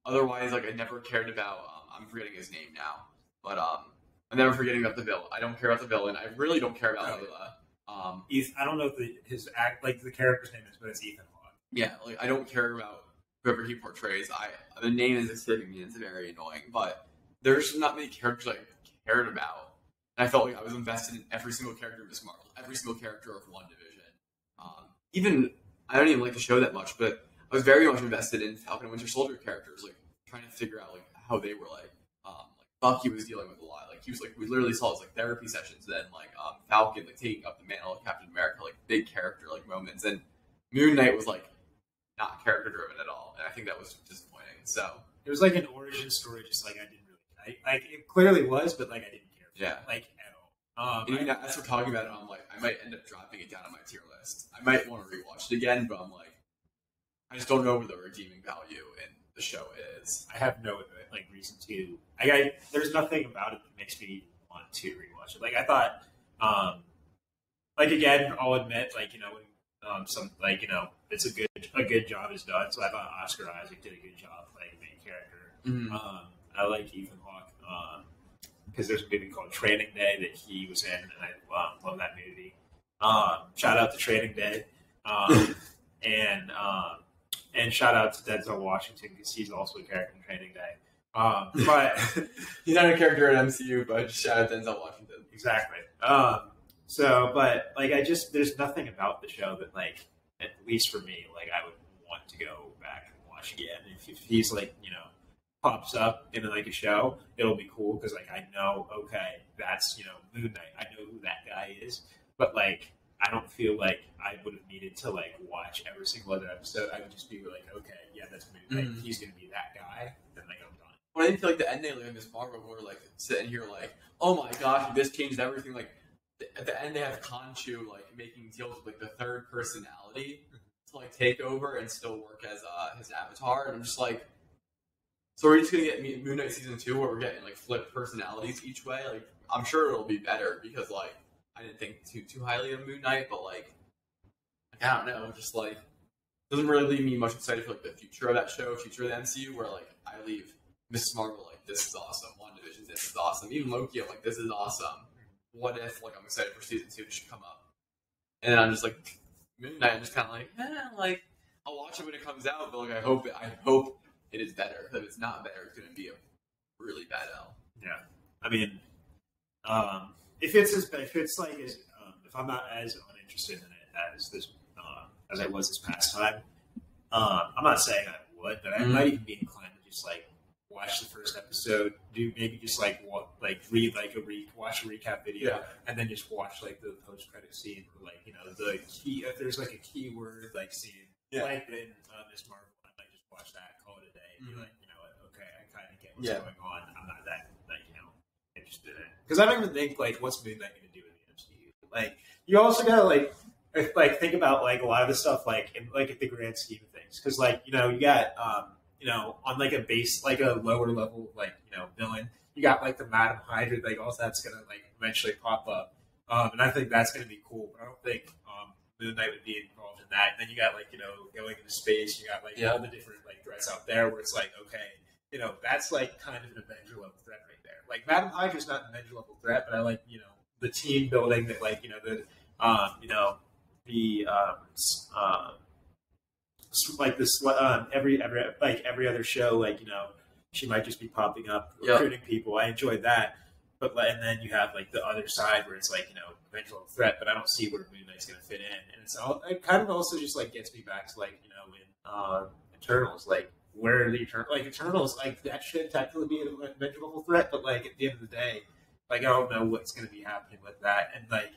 otherwise, like, I never cared about. I'm forgetting his name now. But I'm never forgetting about the villain. I don't care about the villain. I really don't care about Layla. I don't know if his act like the character's name is, but it's Ethan Hawke. Yeah, like I don't care about whoever he portrays. The name is escaping me. It's very annoying, but there's not many characters I cared about, and I felt like I was invested in every single character of Miss Marvel, every single character of WandaVision. Even I don't even like the show that much, but I was very much invested in Falcon and Winter Soldier characters, like trying to figure out like how they were like Bucky was dealing with a lot. Like he was like we literally saw his like therapy sessions. Then like Falcon like taking up the mantle of Captain America, like big character like moments. And Moon Knight was like not character driven at all, and I think that was disappointing. So it was like an origin story, just like I didn't really like. It clearly was, but like I didn't care. Yeah, like at all. And even as we're talking about it, I'm like I might end up dropping it down on my tier list. I might want to rewatch it again, but I'm like I just don't know where the redeeming value in the show is. I have no reason to. There's nothing about it that makes me want to rewatch it. Like I thought, again, I'll admit, it's a good job is done. So I thought Oscar Isaac did a good job playing the main character. Mm-hmm. I like Ethan Hawke because there's a movie called Training Day that he was in, and I love that movie. Shout out to Training Day, and shout out to Denzel Washington because he's also a character in Training Day. But he's not a character in MCU, but shout out Denzel Washington. Exactly. But there's nothing about the show that at least for me, I would want to go back and watch again. If he's pops up in a show, it'll be cool because I know, okay, that's Moon Knight. I know who that guy is, but I don't feel like I would have needed to watch every single other episode. I would just be okay, yeah, that's Moon Knight. He's gonna be that guy. Then I'm done. Well, I didn't feel like the ending of Miss Marvel were sitting here oh my gosh, this changed everything. At the end, they have Khonshu making deals with the third personality to take over and still work as his avatar, and I'm just So we're just gonna get Moon Knight season 2 where we're getting like flipped personalities each way. Like I'm sure it'll be better because like I didn't think too highly of Moon Knight, but like I don't know, just like doesn't really leave me much excited for like the future of that show, future of the MCU. Where like I leave Mrs. Marvel like this is awesome, WandaVision this is awesome, even Loki I'm like this is awesome. What if like I'm excited for season 2 to come up, and then I'm just like Moon Knight. I'm just kind of like like I'll watch it when it comes out, but like I hope it is better. If it's not better, it's going to be a really bad L. Yeah, I mean, if I'm not as uninterested in it as this as I was this past time, I'm not saying I would, but I might even be inclined to just like watch the first episode, do maybe just like read like watch a recap video, and then just watch like the post credit scene or like the key if there's like a keyword like scene like in Miss Marvel, I might just watch that, call it a day, and be like okay, I kind of get what's going on. I'm not that interested in it because I don't even think like what's Moon Knight going to do in the MCU. Like you also gotta like think about like a lot of the stuff like in like at the grand scheme of things because like you got on like a base like a lower level like villain, you got like the Madam Hydra, like all that's gonna like eventually pop up, and I think that's gonna be cool, but I don't think Moon Knight would be involved in that. And then you got like going into space, you got like all the different like threats out there where it's like okay, that's like kind of an Avenger level threat right there. Like Madam Hydra's not an Avenger level threat, but I like the team building that like like this every other show like she might just be popping up recruiting people. I enjoyed that, but and then you have like the other side where it's like eventual threat, but I don't see where Moon Knight's going to fit in, and it kind of also just like gets me back to like in Eternals, like where are the Eternals like that should technically be an eventual threat, but like at the end of the day, like I don't know what's going to be happening with that, and like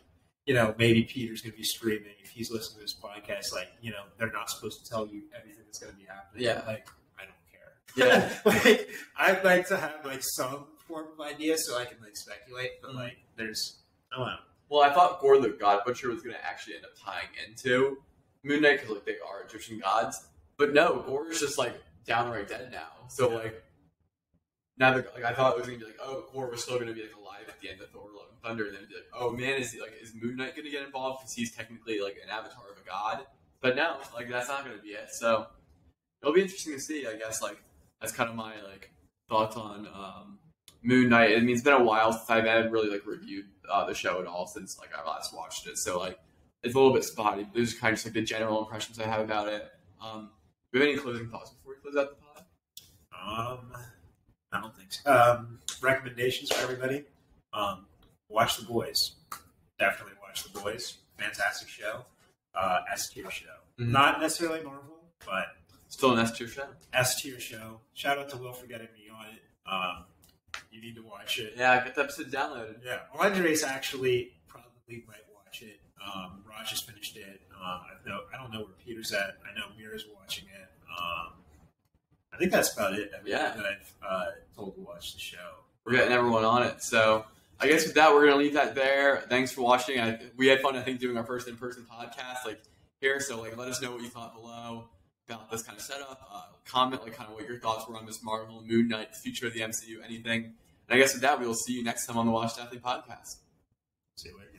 maybe Peter's going to be screaming if he's listening to this podcast, like, they're not supposed to tell you everything that's going to be happening. Yeah. Like, I don't care. Yeah. Like, I'd like to have, like, some form of idea so I can, like, speculate, but, like, I don't know. Well, I thought Gore the God Butcher was going to actually end up tying into Moon Knight because, like, they are Egyptian gods. But no, Gore is just, like, downright dead now. So, like, now, I thought it was going to be like, oh, Gore was still going to be, like, alive at the end of Thor Love and Thunder, and then be like, oh, man, is Moon Knight going to get involved because he's technically, like, an avatar of a god? But no, like, that's not going to be it. So, it'll be interesting to see, I guess, like, that's kind of my, like, thoughts on Moon Knight. I mean, it's been a while since I've ever really, like, reviewed the show at all since, like, I last watched it. So, like, it's a little bit spotty. But those are kind of just, like, the general impressions I have about it. Do you have any closing thoughts before we close out the pod? I don't think so. Recommendations for everybody. Watch The Boys. Definitely watch The Boys. Fantastic show. S-tier show. Mm-hmm. Not necessarily Marvel, but still an S-tier show. S-tier show. Shout out to Will for getting me on it. You need to watch it. Yeah, I got the episode downloaded. Yeah, Andres actually probably might watch it. Raj just finished it. I don't know where Peter's at. I know Mira's watching it. I think that's about it. That I've told to watch the show. We're getting everyone on it. So I guess with that, we're going to leave that there. Thanks for watching. We had fun, I think, doing our first in-person podcast here. So let us know what you thought below about this kind of setup. Comment kind of what your thoughts were on Miss Marvel, Moon Knight, the future of the MCU, anything. And I guess with that, we will see you next time on the Washed Athlete Podcast. See you later.